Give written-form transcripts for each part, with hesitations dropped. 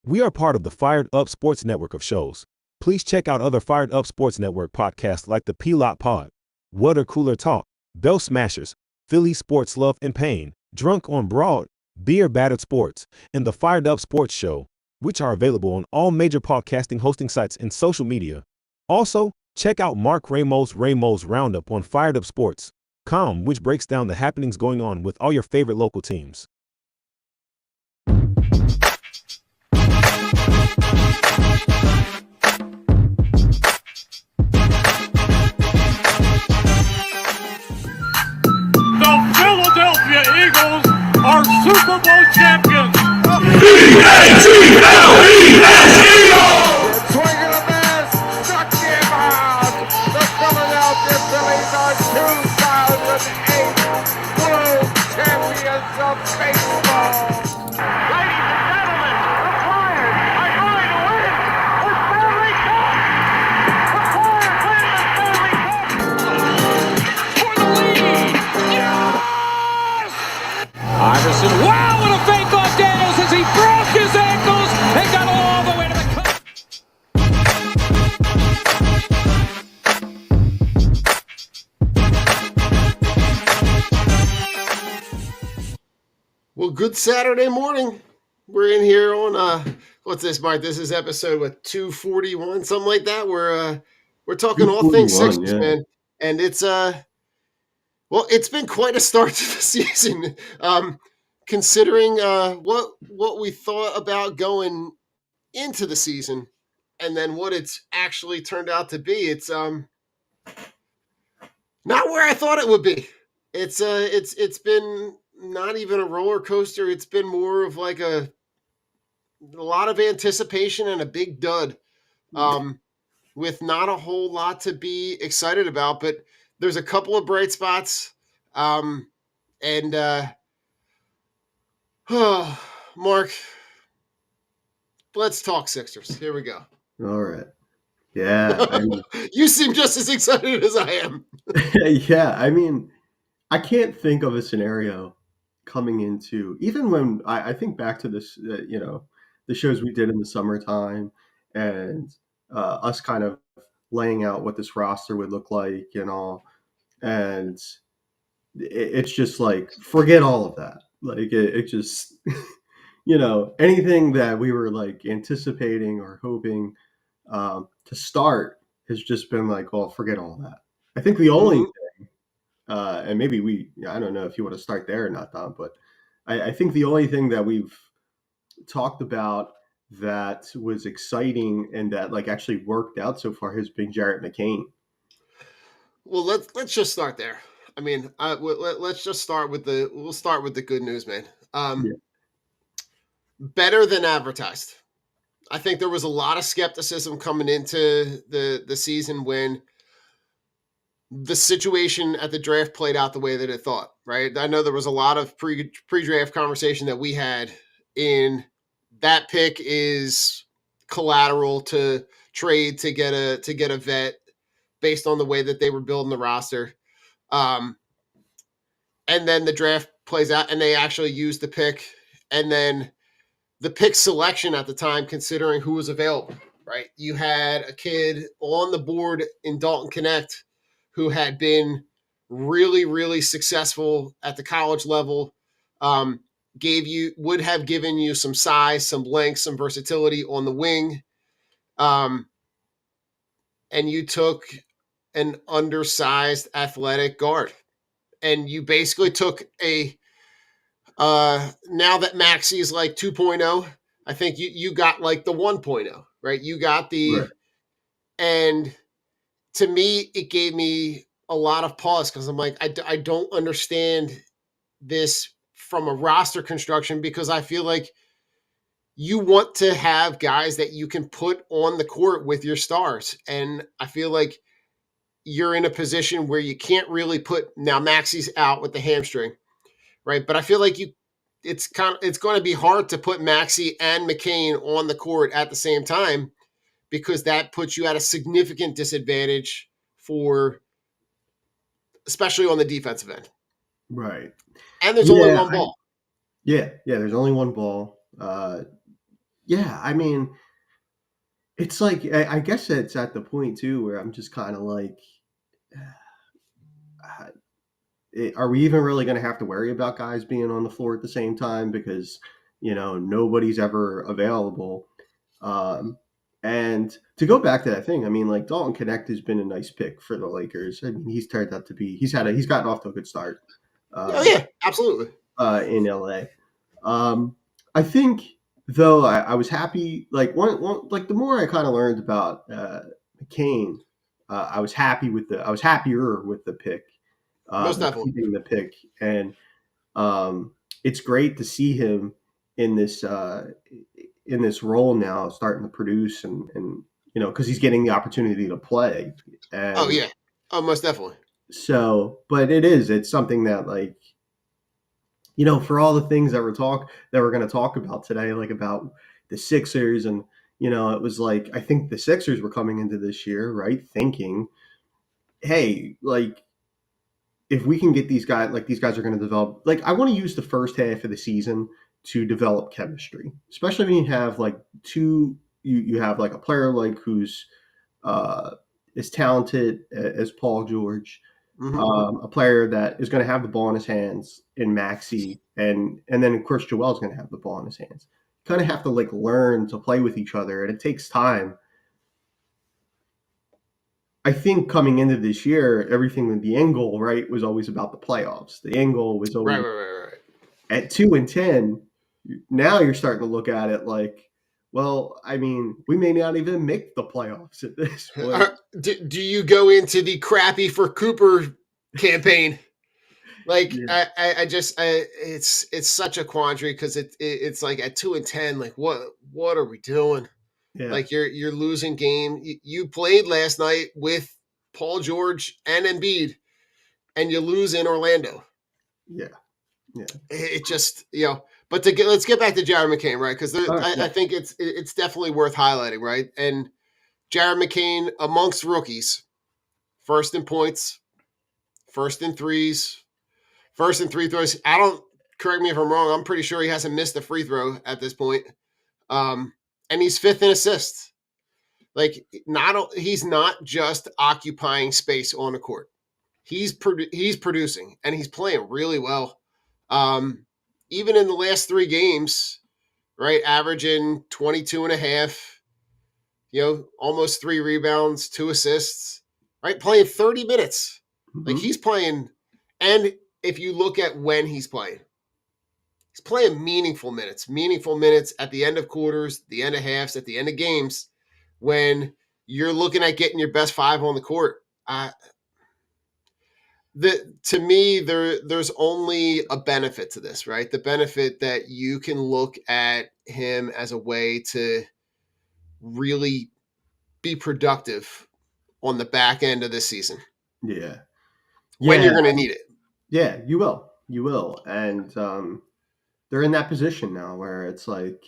We are part of the Fired Up Sports Network of shows. Please check out other Fired Up Sports Network podcasts like the P-Lot Pod, Water Cooler Talk, Bell Smashers, Philly Sports Love and Pain, Drunk on Broad, Beer Battered Sports, and the Fired Up Sports Show, which are available on all major podcasting hosting sites and social media. Also, check out Mark Ramos' Roundup on firedupsports.com, which breaks down the happenings going on with all your favorite local teams. The Philadelphia Eagles are Super Bowl champions. Swinging a miss, struck him out. The Philadelphia Phillies are 2008 World Champions of Baseball. Ladies and gentlemen, the Flyers are going to win the Stanley Cup. The Flyers win the Stanley Cup for the lead. Yes! Iverson, wow, what a fake off Daniels as he broke his ankles and got all the way to the cup. Well, good Saturday morning. We're in here on what's this, Mike? This is episode 241, something like that. We're talking all things 241, Sixers, yeah. man. And it's well, it's been quite a start to the season. Considering what we thought about going into the season and then what it's actually turned out to be. It's not where I thought it would be. It's been not even a roller coaster. It's been more of like a lot of anticipation and a big dud, with not a whole lot to be excited about. But there's a couple of bright spots, and Mark, let's talk Sixers. Here we go. All right. Yeah. I mean, You seem just as excited as I am. yeah. I mean, I can't think of a scenario coming into, even when I think back to this, the shows we did in the summertime and us kind of laying out what this roster would look like and all. And it's just like, forget all of that. Like, it just, anything that we were like anticipating or hoping to start has just been like, well, forget all that. I think the only thing, and maybe I don't know if you want to start there or not, Don, but I think the only thing that we've talked about that was exciting and that like actually worked out so far has been Jarrett McCain. Well, let's just start there. I mean, let's just start with we'll start with the good news, man. Yeah. Better than advertised. I think there was a lot of skepticism coming into the season when the situation at the draft played out the way that it thought, right? I know there was a lot of pre-draft conversation that we had in that pick is collateral to trade to get a vet based on the way that they were building the roster. And then the draft plays out and they actually use the pick, and then the pick selection at the time, considering who was available, right? You had a kid on the board in Dalton Connect who had been really, really successful at the college level, would have given you some size, some length, some versatility on the wing. And you took an undersized athletic guard. And you basically took now that Maxey is like 2.0, I think you got like the 1.0, right? You got Right. and to me, it gave me a lot of pause because I'm like, I don't understand this from a roster construction, because I feel like you want to have guys that you can put on the court with your stars. And I feel like you're in a position where you can't really now Maxey's out with the hamstring, right? But I feel like it's going to be hard to put Maxey and McCain on the court at the same time, because that puts you at a significant disadvantage especially on the defensive end. Right. And there's only one ball. Yeah. There's only one ball. Yeah, I mean, it's like I guess it's at the point too where I'm just kind of like, uh, are we even really going to have to worry about guys being on the floor at the same time because nobody's ever available. Um, and to go back to that thing, I mean, like Dalton Connect has been a nice pick for the Lakers. I mean, he's turned out to be he's gotten off to a good start Oh um, yeah, absolutely. in LA. I think though I was happy. Like like the more I kind of learned about McCain, I was happier with the pick, Most with definitely. keeping the pick, and it's great to see him in this role now, starting to produce and because he's getting the opportunity to play, Oh and yeah. Oh, most definitely. so, but it's something that like for all the things that we're going to talk about today, like about the Sixers, and it was like I think the Sixers were coming into this year, right, thinking, hey, like if we can get these guys, like these guys are going to develop. Like I want to use the first half of the season to develop chemistry, especially when you have like you have like a player like who's uh, as talented as Paul George, Hmm. a player that is going to have the ball in his hands in Maxi, and then of course Joel's going to have the ball in his hands. Kind of have to like learn to play with each other, and it takes time. I think coming into this year, everything with the end goal, right, was always about the playoffs. The end goal was Right, always right, right, right. at 2-10. Now you're starting to look at it like, well, I mean, we may not even make the playoffs at this point. Do you go into the crappy for Cooper campaign? Like Yeah, I just it's such a quandary because it's like at 2-10, like what are we doing? yeah, Like you're losing game. You played last night with Paul George and Embiid, and you lose in Orlando. yeah, yeah. It just But let's get back to Jared McCain, right? Because All right, I yeah, think it's definitely worth highlighting, right? And Jared McCain amongst rookies, first in points, first in threes, first in free throws. I don't correct me if I'm wrong. I'm pretty sure he hasn't missed a free throw at this point. Um, and he's fifth in assists. Like he's not just occupying space on the court. He's producing and he's playing really well. Um, Even in the last 3 games, right, averaging 22 and a half, almost 3 rebounds, 2 assists, right, playing 30 minutes. Like hmm he's playing, and if you look at when he's playing meaningful minutes at the end of quarters, the end of halves, at the end of games, when you're looking at getting your best five on the court. To me, there's only a benefit to this, right? The benefit that you can look at him as a way to really be productive on the back end of this season yeah, when yeah, you're going to need it. yeah. You will, and they're in that position now where it's like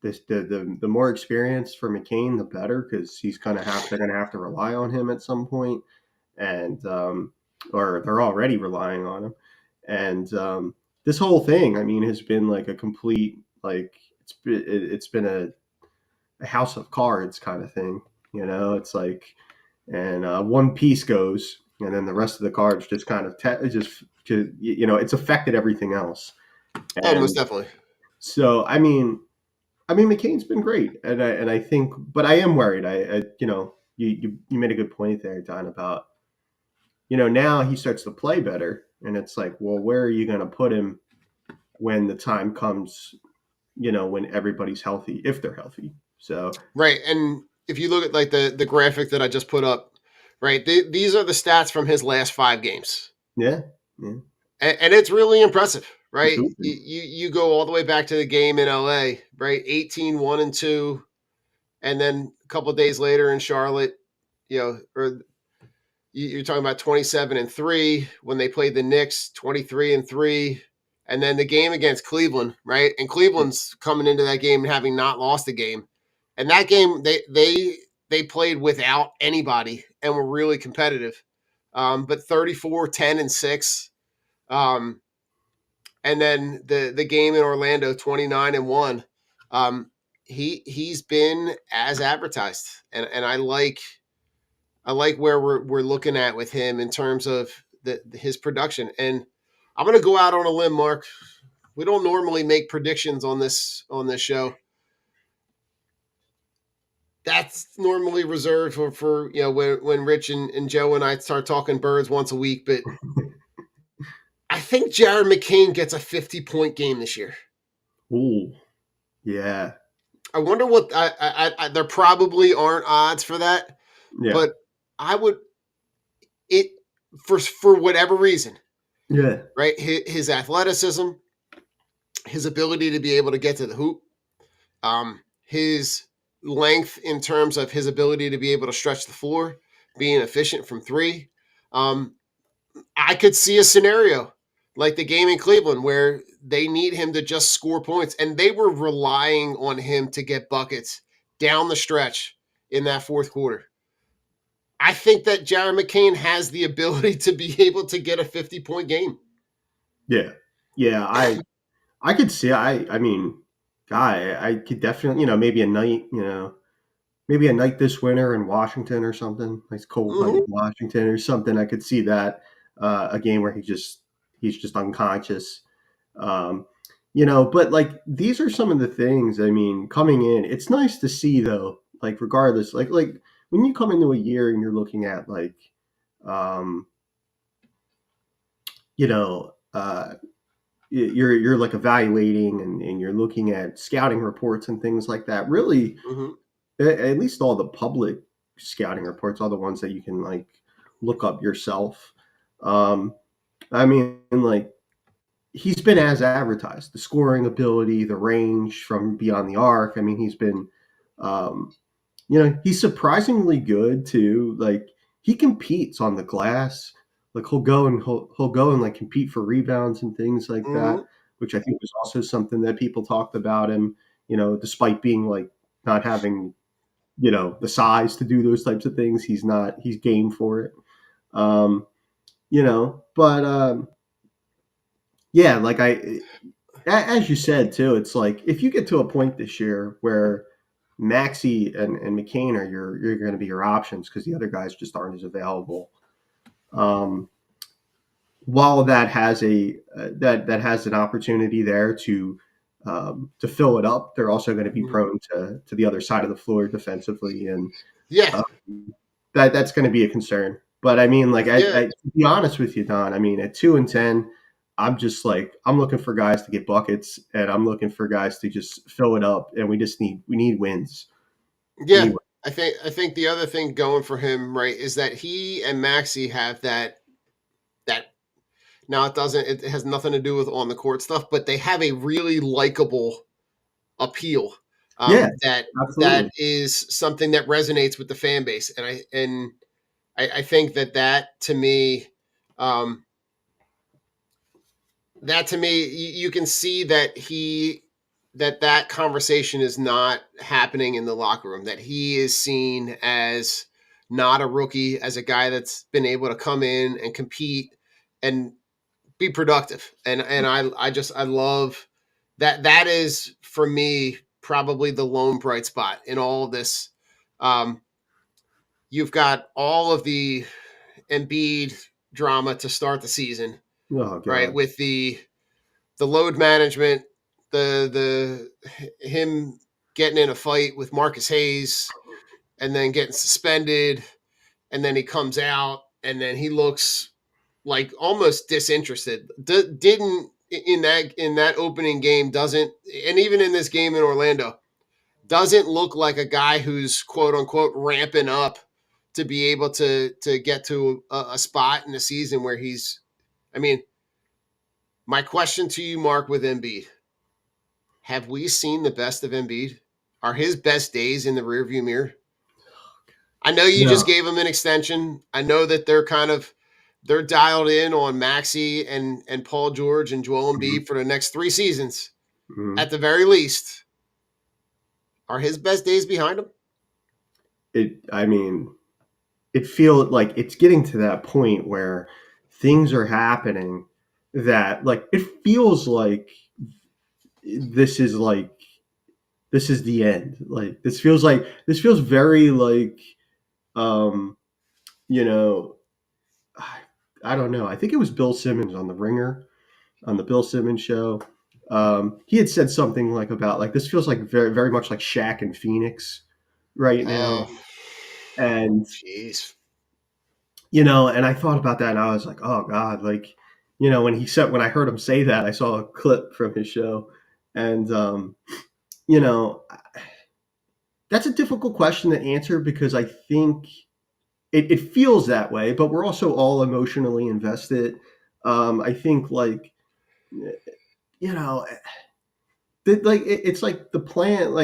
the more experience for McCain, the better because they're gonna have to rely on him at some point, and or they're already relying on him, and this whole thing, I mean, has been like a complete like it's been a house of cards kind of thing, It's like and one piece goes, and then the rest of the cards just kind of it's affected everything else, Oh, most and definitely. so I mean, McCain's been great, and I think, but I am worried. You made a good point there, Don, about now he starts to play better, and it's like, well, where are you going to put him when the time comes? When everybody's healthy, if they're healthy. So Right. And if you look at like the graphic that I just put up, right, these are the stats from his last 5 games. yeah, yeah, And it's really impressive, he's right? hooping. You go all the way back to the game in LA, right? 18, 1 and 2. And then a couple of days later in Charlotte, or you're talking about 27 and 3 when they played the Knicks, 23 and 3. And then the game against Cleveland, right? And Cleveland's coming into that game having not lost a game. And that game, they played without anybody and were really competitive. But 34, 10 and 6. Um, and then the game in Orlando, 29 and 1. Um, he's been as advertised, and I like where we're looking at with him in terms of his production. And I'm going to go out on a limb, Mark. We don't normally make predictions on this show. That's normally reserved for when Rich and Joe and I start talking birds once a week. But I think Jared McCain gets a 50-point game this year. Ooh, yeah, I wonder what there probably aren't odds for that, yeah, but I would it for whatever reason, yeah, right? His athleticism, his ability to be able to get to the hoop, his length in terms of his ability to be able to stretch the floor, being efficient from three. Um, I could see a scenario like the game in Cleveland where they need him to just score points, and they were relying on him to get buckets down the stretch in that fourth quarter. I think that Jared McCain has the ability to be able to get a 50-point game. yeah, yeah. I could see. I mean, guy, I could definitely, maybe a night, maybe a night this winter in Washington or something, nice cold night Mm-hmm. in Washington or something. I could see that a game where he's just unconscious. Um, but like these are some of the things. I mean, coming in, it's nice to see though. Like regardless, like when you come into a year and you're looking at like, um, you know, you're like evaluating and you're looking at scouting reports and things like that. Really, Mm-hmm. at least all the public scouting reports, all the ones that you can like look up yourself. Um, I mean, like he's been as advertised. The scoring ability, the range from beyond the arc. I mean, he's been, um, he's surprisingly good too. Like he competes on the glass. Like he'll go and like compete for rebounds and things like Mm-hmm. that, which I think was also something that people talked about him. Despite being like not having the size to do those types of things, he's game for it. But yeah, like as you said too, it's like if you get to a point this year where Maxi and McCain are you're going to be your options because the other guys just aren't as available. Um, while that has that has an opportunity there to fill it up, they're also going to be Mm-hmm. prone to the other side of the floor defensively, and Yeah. uh, that's going to be a concern. But I mean, like Yeah. to be honest with you, Don, I mean at 2-10, I'm just like I'm looking for guys to get buckets, and I'm looking for guys to just fill it up, and we need wins. We need Yeah. wins. I think the other thing going for him, right, is that he and Maxi have that now it has nothing to do with on the court stuff, but they have a really likable appeal. Yeah, That absolutely. is something that resonates with the fan base. And I think that to me, um, you can see that conversation is not happening in the locker room. That he is seen as not a rookie, as a guy that's been able to come in and compete and be productive. And I love that. That is for me probably the lone bright spot in all of this. Um, you've got all of the Embiid drama to start the season, Oh right? god. With the load management, the him getting in a fight with Marcus Hayes and then getting suspended, and then he comes out and then he looks like almost disinterested. Didn't in that opening game doesn't, and even in this game in Orlando, doesn't look like a guy who's quote unquote ramping up to be able to get to a spot in the season where he's. I mean, my question to you, Mark, with Embiid: have we seen the best of Embiid? Are his best days in the rearview mirror? I know you just No. gave him an extension. I know that they're dialed in on Maxi and Paul George and Joel Mhm, Embiid for the next 3 seasons mhm. at the very least. Are his best days behind him? I mean, it feels like it's getting to that point where things are happening that like it feels like this is like this is the end. Like this feels very like um, you know, I don't know. I think it was Bill Simmons on The Ringer, on the Bill Simmons show. He had said something like about like this feels like very very much like Shaq and Phoenix right Oh, now, and jeez. and I thought about that and I was like, oh God, like when I heard him say that, I saw a clip from his show, and you know that's a difficult question to answer because I think it feels that way, but we're also all emotionally invested. I think like you know it's like the plan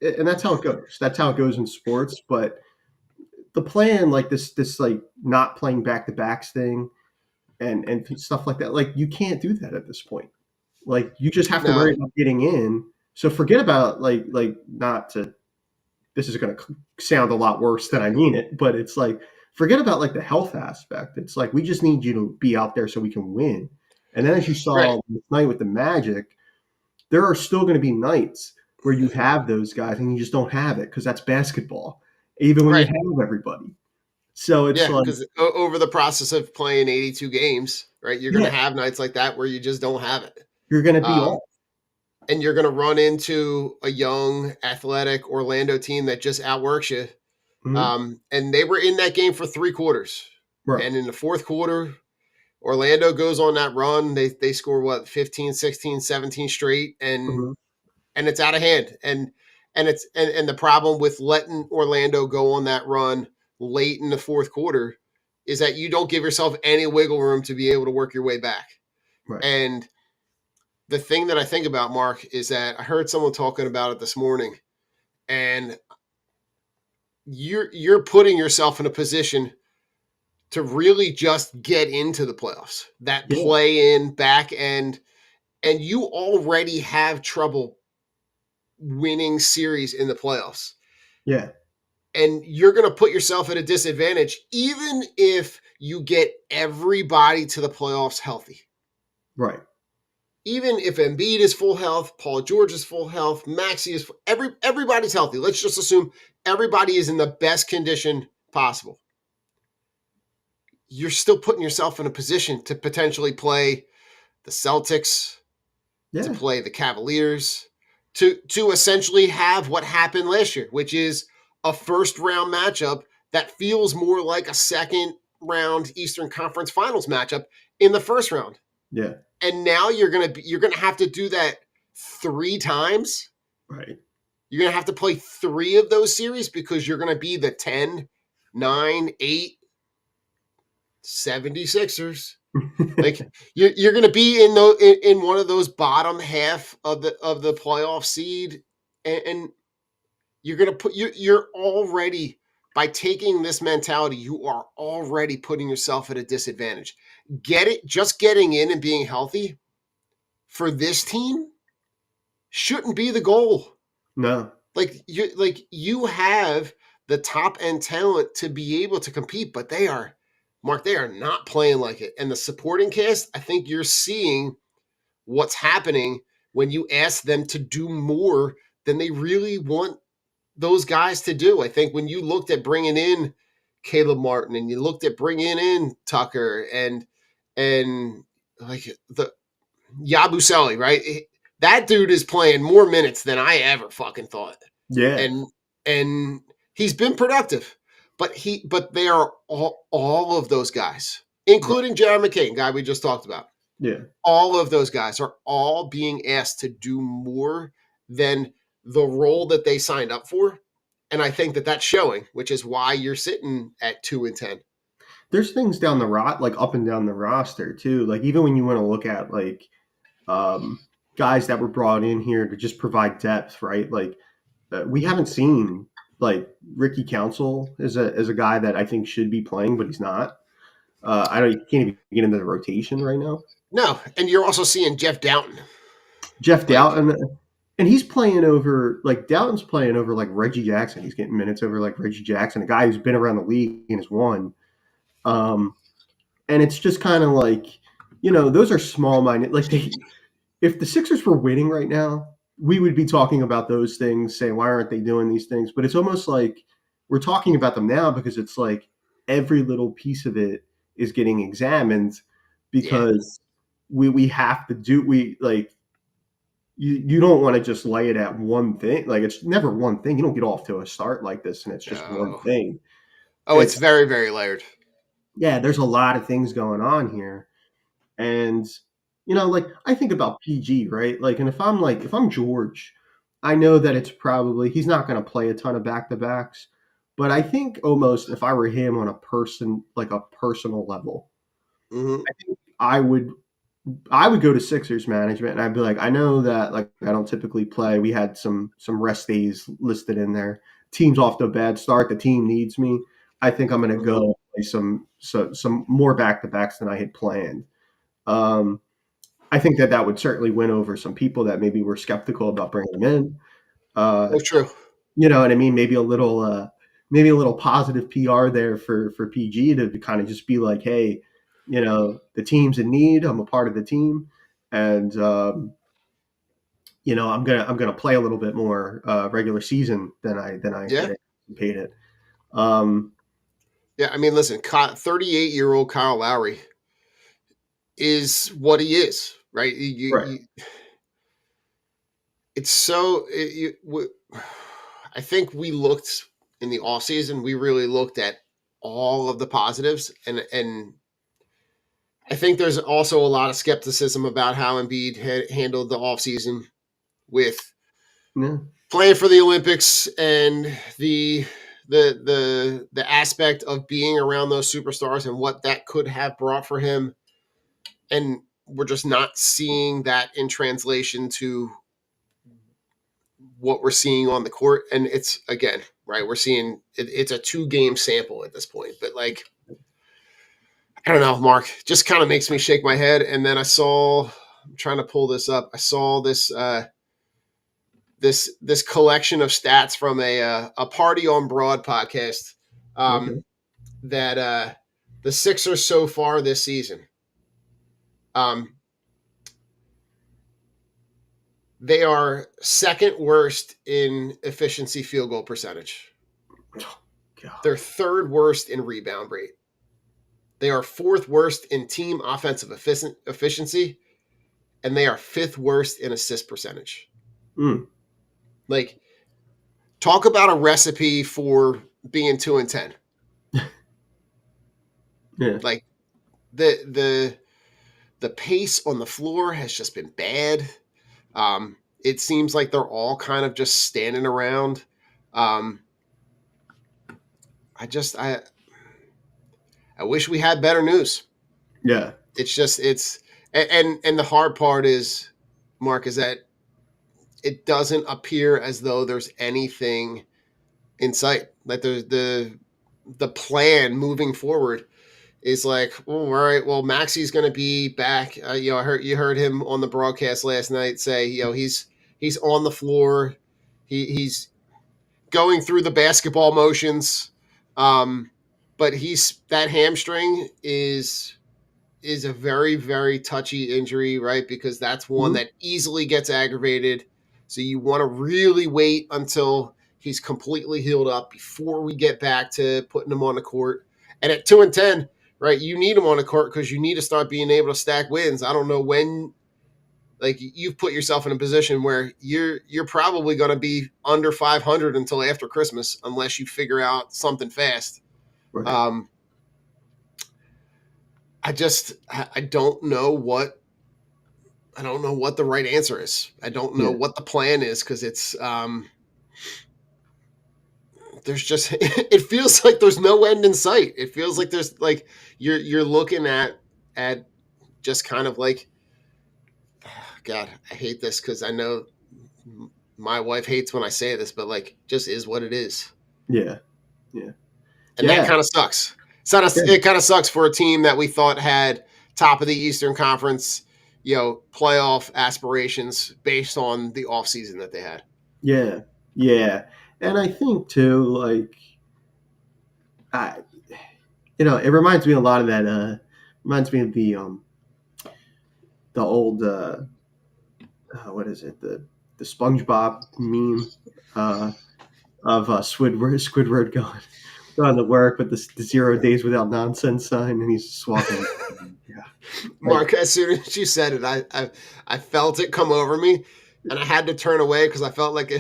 and that's how it goes. That's how it goes in sports. But the plan, like this like not playing back to backs thing and stuff like that, like you can't do that at this point. Like you just have to worry No, about getting in. So forget about not to. This is going to sound a lot worse than I mean it, but it's like forget about like the health aspect. It's like we just need you to be out there so we can win. And then as you right, saw this night with the Magic, there are still going to be nights where you have those guys and you just don't have it because that's basketball, even when you right. have everybody. So it's Yeah, like, because over the process of playing 82 games, right, you're going to yeah, have nights like that where you just don't have it. you're going to be Um, off. and you're going to run into a young, athletic Orlando team that just outworks you. Mhm. And they were in that game for 3 quarters. Right. And in the fourth quarter, Orlando goes on that run. They score what 15, 16, 17 straight, Mhm. and it's out of hand. And the problem with letting Orlando go on that run late in the fourth quarter is that you don't give yourself any wiggle room to be able to work your way back. Right. And the thing that I think about, Mark, is that I heard someone talking about it this morning, and you're putting yourself in a position to really just get into the playoffs. That Yeah. play in back end, and you already have trouble winning series in the playoffs. Yeah. And you're going to put yourself at a disadvantage even if you get everybody to the playoffs healthy. Right. Even if Embiid is full health, Paul George is full health, Maxey is everybody's healthy. Let's just assume everybody is in the best condition possible. You're still putting yourself in a position to potentially play the Celtics, to Yeah. play the Cavaliers, to essentially have what happened last year, which is a first round matchup that feels more like a second round Eastern Conference Finals matchup in the first round. Yeah. And now you're gonna have to do that 3 times. Right. You're gonna have to play 3 of those series because you're gonna be the 10, 9, 8, 76ers. Like you're going to be in one of those bottom half of the playoff seed, and you're going to you're already, by taking this mentality, you are already putting yourself at a disadvantage. Just getting in and being healthy for this team shouldn't be the goal. No. You have the top end talent to be able to compete, but they are not playing like it. And the supporting cast, I think you're seeing what's happening when you ask them to do more than they really want those guys to do. I think when you looked at bringing in Caleb Martin and you looked at bringing in Tucker and like the Yabusele, right? That dude is playing more minutes than I ever fucking thought, Yeah. and and he's been productive. But they are all of those guys, Right. including Jared McCain, guy we just talked about. Yeah. All of those guys are all being asked to do more than the role that they signed up for, and I think that that's showing, which is why you're sitting at 2-10. There's things down the like up and down the roster too. Like even when you want to look at like um, guys that were brought in here to just provide depth, right? Like we haven't seen like Ricky Council as a guy that I think should be playing, but he's not. I don't. He can't even get into the rotation right now. No, and you're also seeing Jeff Downton. Jeff Like, Doughton, and he's playing over like Doughton's playing over like Reggie Jackson. He's getting minutes over like Reggie Jackson, a guy who's been around the league and has won. Um, and it's just kind of like those are small minded. Like if the Sixers were winning right now, we would be talking about those things, saying, why aren't they doing these things? But it's almost like we're talking about them now because it's like every little piece of it is getting examined Yeah. because we have to do we like you don't want to just lay it at one thing. Like it's never one thing. You don't get off to a start like this and it's just one No. thing. Oh, it's It's very, very layered. yeah, there's a lot of things going on here. And like I think about PG, right? Like, and if I'm George, I know that it's probably he's not going to play a ton of back to backs, but I think almost if I were him on a personal level, Hmm. I think I would go to Sixers management and I'd be like, I know that like I don't typically play. We had some rest days listed in there. Team's off to a bad start. The team needs me. I think I'm going to Hmm. go play some more back to backs than I had planned. Um, I think that would certainly win over some people that maybe were skeptical about bringing him in. Uh, Oh, true. you know what I mean? Maybe a little positive PR there for PG to kind of just be like, hey, the team's in need. I'm a part of the team, and I'm gonna play a little bit more regular season than I Yeah. had anticipated. Um, Yeah. I mean, listen, 38-year-old Kyle Lowry is what he is, right? right. It's so. I think we looked in the off season. We really looked at all of the positives, and I think there's also a lot of skepticism about how Embiid handled the off season with Yeah. playing for the Olympics and the aspect of being around those superstars and what that could have brought for him. And we're just not seeing that in translation to what we're seeing on the court. And it's again, right, we're seeing it's a 2-game sample at this point. But like, I don't know, Mark, just kind of makes me shake my head. And then I'm trying to pull this up. I saw this collection of stats from a Party on Broad podcast, Okay. that the Sixers so far this season, um, they are second worst in efficiency field goal percentage. God. They're third worst in rebound rate. They are fourth worst in team offensive efficiency, and they are fifth worst in assist percentage. Mm. Like, talk about a recipe for being 2-10. Yeah. Like the the pace on the floor has just been bad. It seems like they're all kind of just standing around. Um, I wish we had better news. Yeah. It's just it's and the hard part is, Mark, is that it doesn't appear as though there's anything in sight. Like the plan moving forward is like, oh, all right, well, Maxi's going to be back. I heard you heard him on the broadcast last night say, he's on the floor, he's going through the basketball motions, but he's that hamstring is a very, very touchy injury, right? Because that's one Mhm. that easily gets aggravated. So you want to really wait until he's completely healed up before we get back to putting him on the court. And at 2-10, right, you need him on the court because you need to start being able to stack wins. I don't know when, like, you've put yourself in a position where you're probably going to be under 500 until after Christmas unless you figure out something fast. Right. Um, I don't know what the right answer is. I don't know Yeah. what the plan is because it's there's just it feels like there's no end in sight. It feels like there's like you're looking at just kind of like, God, I hate this because I know my wife hates when I say this, but like just is what it is, Yeah. Yeah. and that Yeah. kind of sucks. Yeah. It kind of sucks for a team that we thought had top of the Eastern Conference, playoff aspirations based on the offseason that they had. Yeah. Yeah. And I think too, like, I, it reminds me a lot of that. Reminds me of the old what is it? the SpongeBob meme of Squidward going to work with the 0 days without nonsense sign, and he's just walking. Yeah, like Mark, as soon as you said it, I felt it come over me, and I had to turn away because I felt like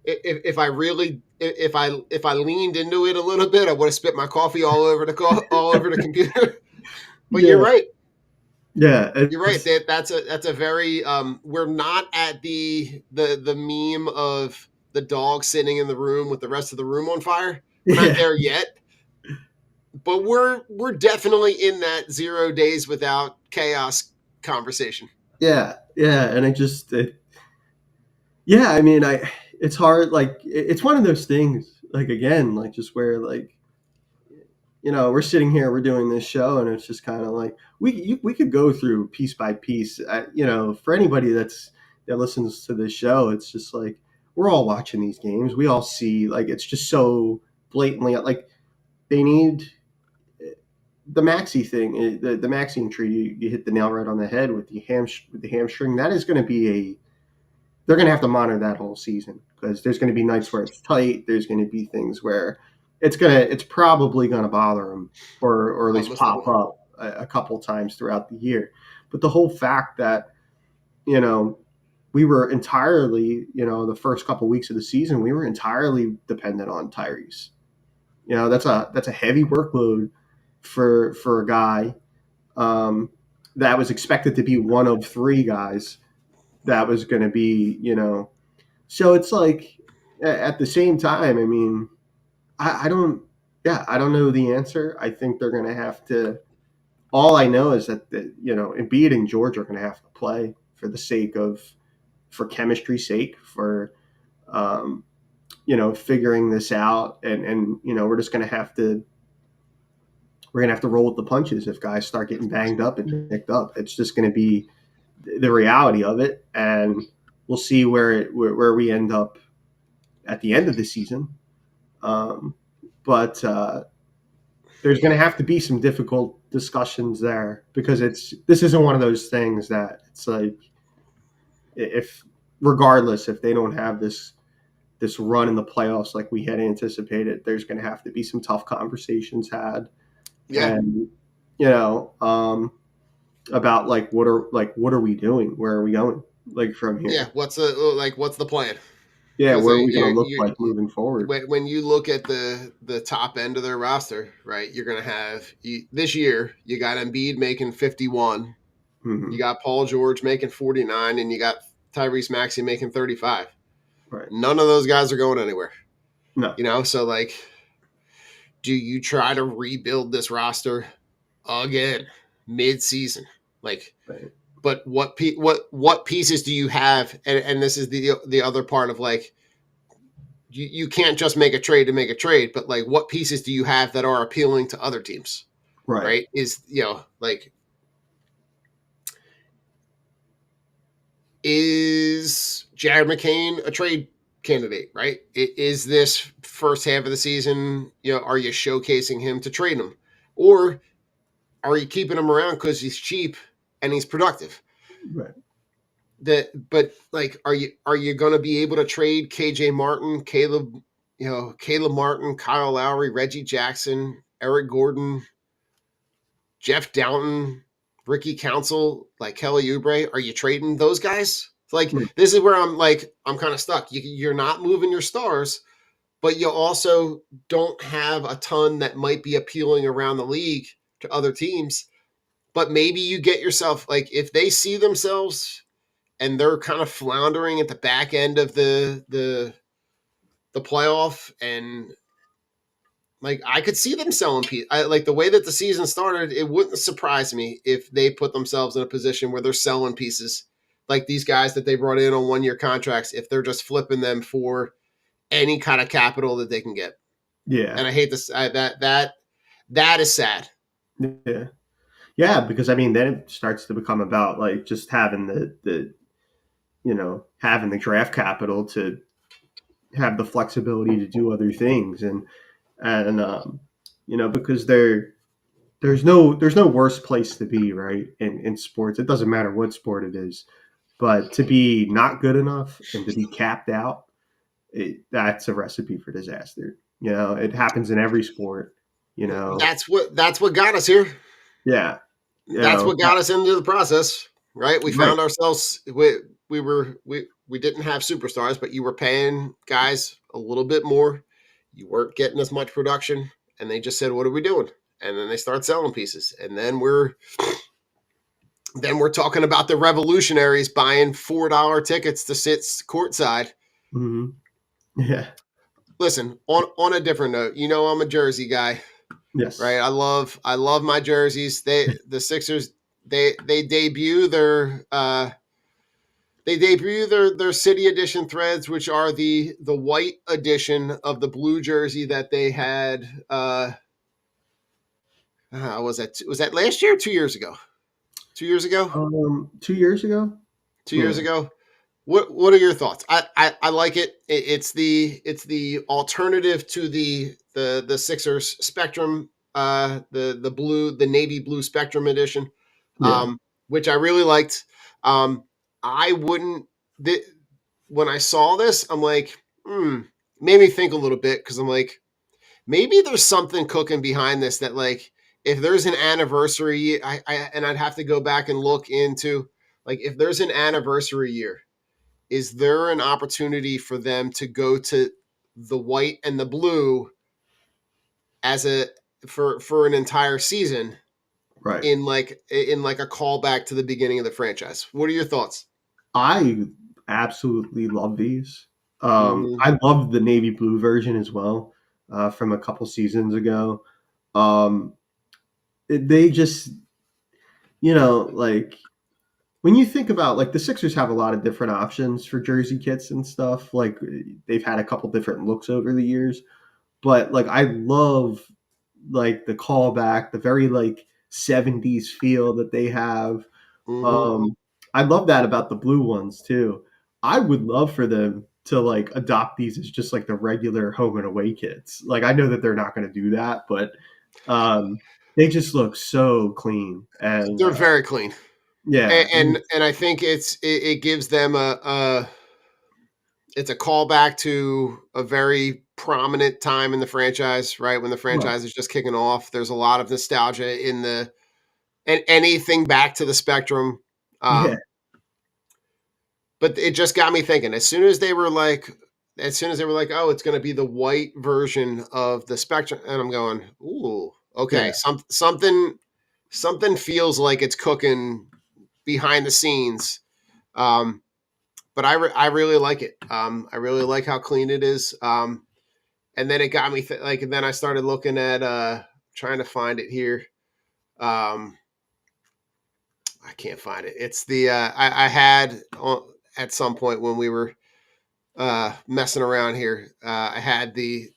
if I really if I leaned into it a little bit, I would have spit my coffee all over the computer. But yeah, yeah. you're right. That's a very we're not at the meme of the dog sitting in the room with the rest of the room on fire. We're not Yeah, there yet, but we're definitely in that 0 days without chaos conversation. yeah. And yeah. I mean, it's hard. Like it's one of those things. Like again, like just where like we're sitting here, we're doing this show, and it's just kind of like we could go through piece by piece. For anybody that listens to this show, it's just like we're all watching these games. We all see like it's just so blatantly like they need the Maxi thing, the Maxine tree. You hit the nail right on the head with the hamstring. That is going to be they're going to have to monitor that whole season because there's going to be nights where it's tight. There's going to be things where it's probably going to bother them or at least Almost pop definitely. up a couple times throughout the year. But the whole fact that you know we were entirely the first couple weeks of the season we were entirely dependent on Tyrese. That's a heavy workload for a guy that was expected to be one of three guys that was going to be. So it's like at the same time, I mean, I don't, yeah, I don't know the answer. I think they're going to have to. All I know is that Embiid and George are going to have to play for chemistry's sake, for um, figuring this out, and we're gonna have to roll with the punches if guys start getting banged up and nicked up. It's just going to be the reality of it, and we'll see where we end up at the end of the season. But there's going to have to be some difficult discussions there because this isn't one of those things that it's like if regardless if they don't have this run in the playoffs like we had anticipated, there's going to have to be some tough conversations had, Yeah, and about what are we doing, where are we going like from yeah. here, What's the plan? yeah, Because where are we going to look like moving forward. when you look at the top end of their roster, right? You're gonna have this year. You got Embiid making 51. You Hmm. got Paul George making 49, and you got Tyrese Maxey making 35. Right. None of those guys are going anywhere. No. So like, do you try to rebuild this roster again mid-season? Like, Right. but what pieces do you have? And this is the other part of like you can't just make a trade to make a trade, but like what pieces do you have that are appealing to other teams? Right. Right? Like is Jared McCain a trade candidate? Right? Is this first half of the season? Are you showcasing him to trade him, or are you keeping him around because he's cheap and he's productive? Right. But like, are you going to be able to trade KJ Martin, Caleb Martin, Kyle Lowry, Reggie Jackson, Eric Gordon, Jeff Downton, Ricky Council, like Kelly Oubre? Are you trading those guys? Like, Right. this is where I'm kind of stuck. You're not moving your stars, but you also don't have a ton that might be appealing around the league to other teams. But maybe you get yourself like if they see themselves and they're kind of floundering at the back end of the playoff, and like I could see them selling pieces. Like the way that the season started, it wouldn't surprise me if they put themselves in a position where they're selling pieces, like these guys that they brought in on 1 year contracts, if they're just flipping them for any kind of capital that they can get. Yeah. And I hate this. That is sad. Yeah. Yeah, because I mean, then it starts to become about like just having having the draft capital to have the flexibility to do other things, and because there's no worse place to be, right? In sports, it doesn't matter what sport it is. But to be not good enough and to be capped out, that's a recipe for disaster. It happens in every sport. You know, That's what got us here. yeah, That's what got us into the process, right? We right. found ourselves we didn't have superstars, but you were paying guys a little bit more. You weren't getting as much production, and they just said, "What are we doing?" And then they start selling pieces, and then we're talking about the revolutionaries buying $4 tickets to sit courtside. Hmm. Yeah. Listen, on a different note, I'm a Jersey guy, right? Yes. I love my jerseys. The Sixers they debut their city edition threads, which are the white edition of the blue jersey that they had. Was that last year or 2 years ago? 2 years ago. 2 years ago. 2 years Yeah. ago. What are your thoughts? I like it. It's the alternative to the Sixers Spectrum, the navy blue Spectrum edition, Yeah. which I really liked. I wouldn't. th- when I saw this, I'm like, made me think a little bit because I'm like, maybe there's something cooking behind this that like if there's an anniversary, I'd have to go back and look into like if there's an anniversary year, is there an opportunity for them to go to the white and the blue as a for an entire season Right. in like a callback to the beginning of the franchise? What are your thoughts? I absolutely love these. Mm-hmm. I love the navy blue version as well, from a couple seasons ago. Um, they just, like when you think about like the Sixers have a lot of different options for jersey kits and stuff. Like they've had a couple different looks over the years, but like I love like the callback, the very like 70s feel that they have. Mm-hmm. Um, I love that about the blue ones too. I would love for them to like adopt these as just like the regular home and away kits. Like I know that they're not going to do that, but um, they just look so clean and They're very clean, yeah, and I think it gives them it's a callback to a very prominent time in the franchise, right? When the right, franchise is just kicking off. There's a lot of nostalgia in the and anything back to the Spectrum. yeah, Um, but it just got me thinking. As soon as they were like, oh, it's going to be the white version of the Spectrum, and I'm going, ooh, yeah. okay, something feels like it's cooking behind the scenes. Um, but I really like it. I really like how clean it is. And then it got me and then I started looking at trying to find it here. Um, I can't find it. It's the I had at some point when we were messing around here. I had the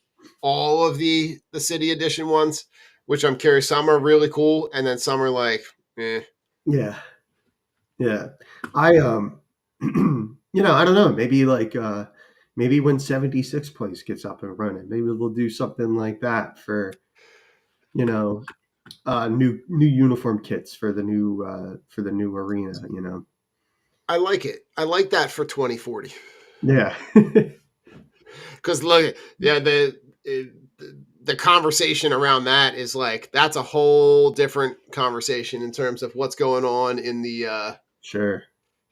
all of the city edition ones, which I'm curious. Some are really cool, and then some are like, eh. Yeah, yeah. I I don't know. Maybe like maybe when 76 place gets up and running, maybe they'll do something like that for you know new uniform kits for the new arena. I like it. I like that for 2040 Yeah. because look, yeah, the conversation around that is like that's a whole different conversation in terms of what's going on Sure.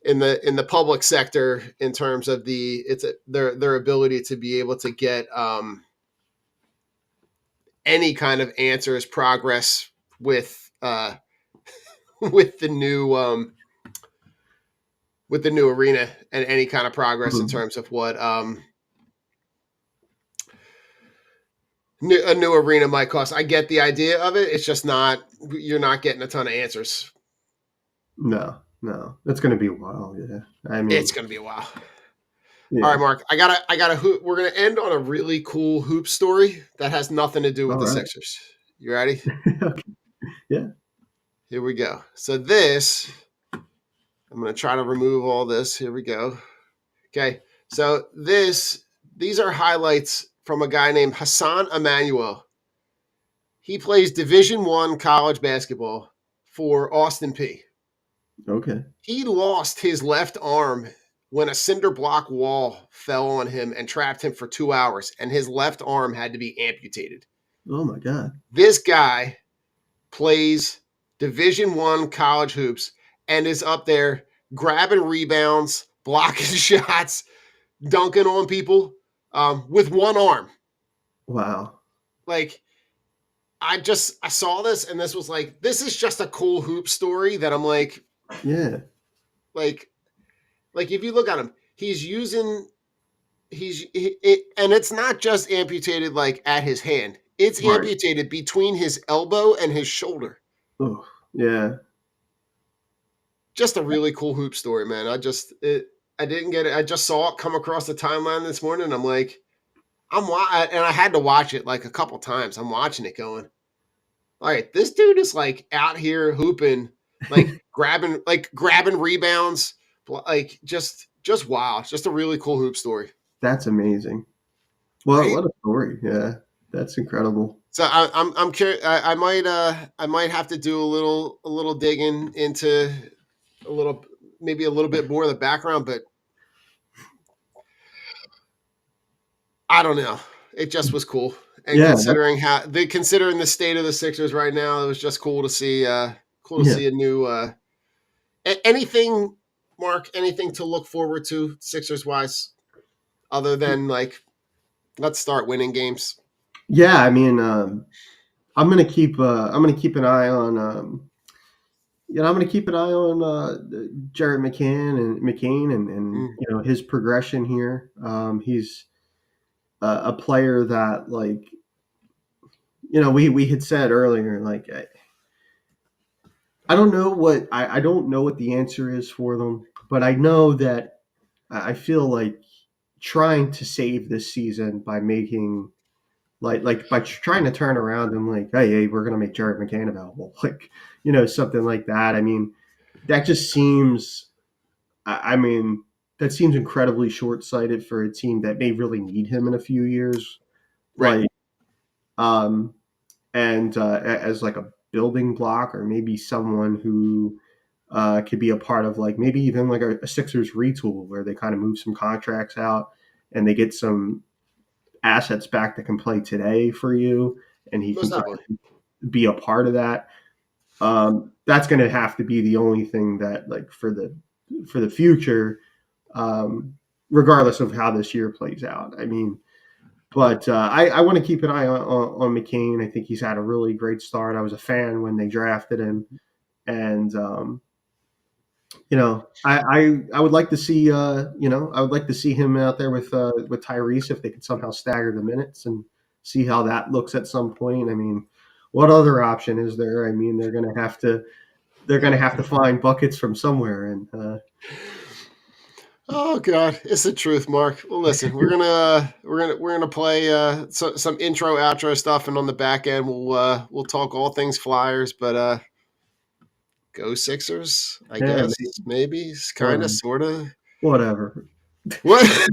in the public sector in terms of their ability to be able to get any kind of answers progress with with the new arena and any kind of progress in Mhm. terms of what a new arena might cost. I get the idea of it. It's just not you're not getting a ton of answers. No, no, that's gonna be a while. Yeah, I It's mean, going to be a while. All right, yeah. Mark. I got a hoop. We're going to end on a really cool hoop story that has nothing to do with All the right. Sixers. You ready? Okay. Yeah. Here we go. So this, I'm going to try to remove all this. Here we go. Okay. So these are highlights from a guy named Hassan Emmanuel. He plays Division One college basketball for Austin P. Okay. He lost his left arm when a cinder block wall fell on him and trapped him for 2 hours, and his left arm had to be amputated. Oh my God. This guy plays Division I college hoops and is up there grabbing rebounds, blocking shots, dunking on people with one arm. Wow. Like, I saw this and this was like, this is just a cool hoop story that I'm like, Yeah. like if you look at him, and it's not just amputated like at his hand. It's Right. amputated between his elbow and his shoulder. Oh, yeah. Just a really cool hoop story, man. I didn't get it. I just saw it come across the timeline this morning. And I'm like, and I had to watch it like a couple times. I'm watching it going, all right, this dude is like out here hooping, like grabbing rebounds, like just wow. It's just a really cool hoop story. That's amazing. Well, Right? what a story. Yeah. That's incredible. So I'm curious. I might have to do a little digging into maybe a little bit more of the background, but I don't know. It just was cool, and Yeah. considering the state of the Sixers right now, it was just cool to see. Cool to Yeah. see a new anything, Mark. Anything to look forward to Sixers wise, other than like let's start winning games. Yeah. I mean, I'm gonna keep an eye on I'm going to keep an eye on Jared McCain and his progression here. He's a player that we had said earlier, I don't know what I don't know what the answer is for them, but I know that I feel like trying to save this season by making by trying to turn around and hey, we're going to make Jared McCain available, something like that. I mean, that just seems I mean, that seems incredibly short-sighted for a team that may really need him in a few years. Right. Um, and as like a building block, or maybe someone who could be a part of maybe even like a Sixers retool where they kind of move some contracts out and they get some assets back that can play today for you, and he Most can definitely. be a part of that. That's going to have to be the only thing that for the future, regardless of how this year plays out. I mean, but I want to keep an eye on McCain. I think he's had a really great start. I was a fan when they drafted him, and I would like to see I would like to see him out there with Tyrese if they could somehow stagger the minutes and see how that looks at some point. I mean, what other option is there? I mean, they're going to have to find buckets from somewhere, and Oh God, it's the truth, Mark. Well, listen, we're gonna play some intro outro stuff, and on the back end we'll talk all things Flyers, but go Sixers, I yeah, guess maybe kind of sort of whatever. what.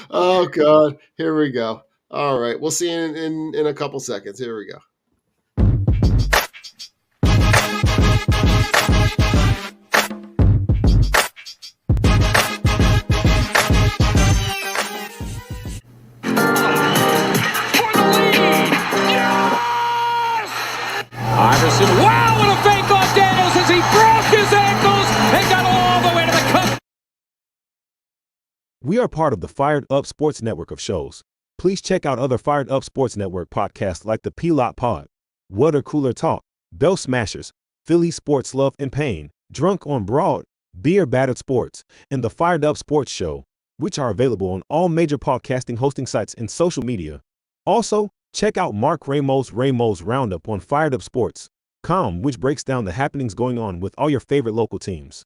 Oh God, here we go. All right, we'll see you in a couple seconds. Here we go. Iverson, wow, what a fake off Daniels as he broke his ankles and got all the way to the cup. We are part of the Fired Up Sports Network of shows. Please check out other Fired Up Sports Network podcasts like the P-Lot Pod, Water Cooler Talk, Bell Smashers, Philly Sports Love and Pain, Drunk on Broad, Beer Battered Sports, and the Fired Up Sports Show, which are available on all major podcasting hosting sites and social media. Also, check out Mark Ramos' Roundup on firedupsports.com, which breaks down the happenings going on with all your favorite local teams.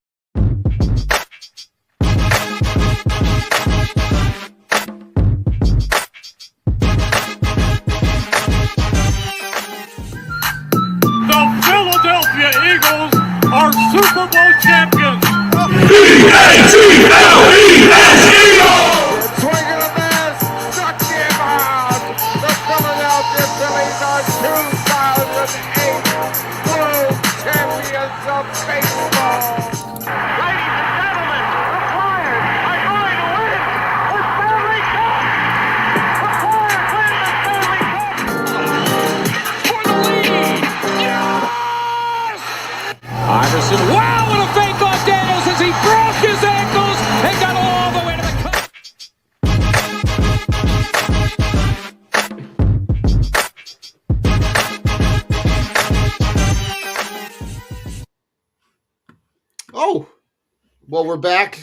The Philadelphia Eagles are Super Bowl champions. Swing and a miss. Struck him out. The Philadelphia Phillies are 2008 Well, we're back,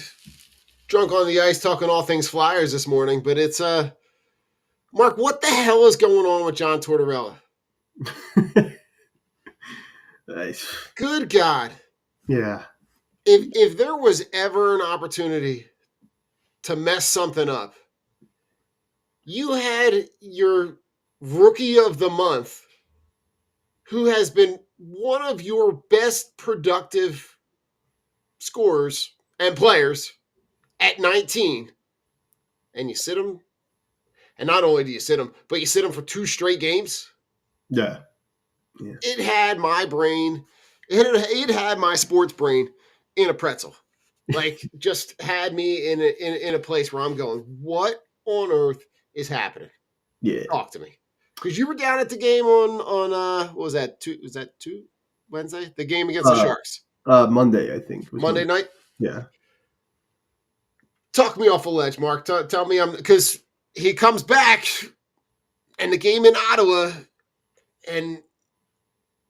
drunk on the ice, talking all things Flyers this morning. But it's Mark, what the hell is going on with John Tortorella? Good God! Yeah. If there was ever an opportunity to mess something up, you had your rookie of the month, who has been one of your best productive scorers and players at 19, and you sit him. And not only do you sit him, but you sit him for 2 straight games. Yeah. It had my brain, it had my sports brain in a pretzel. Like, just had me in a place where I'm going, what on earth is happening? Yeah. Talk to me. Because you were down at the game on what was that? Was that Wednesday? The game against the Sharks. Monday, I think. Was Monday night? Yeah. Talk me off a ledge, Mark. Tell me because he comes back and the game in Ottawa and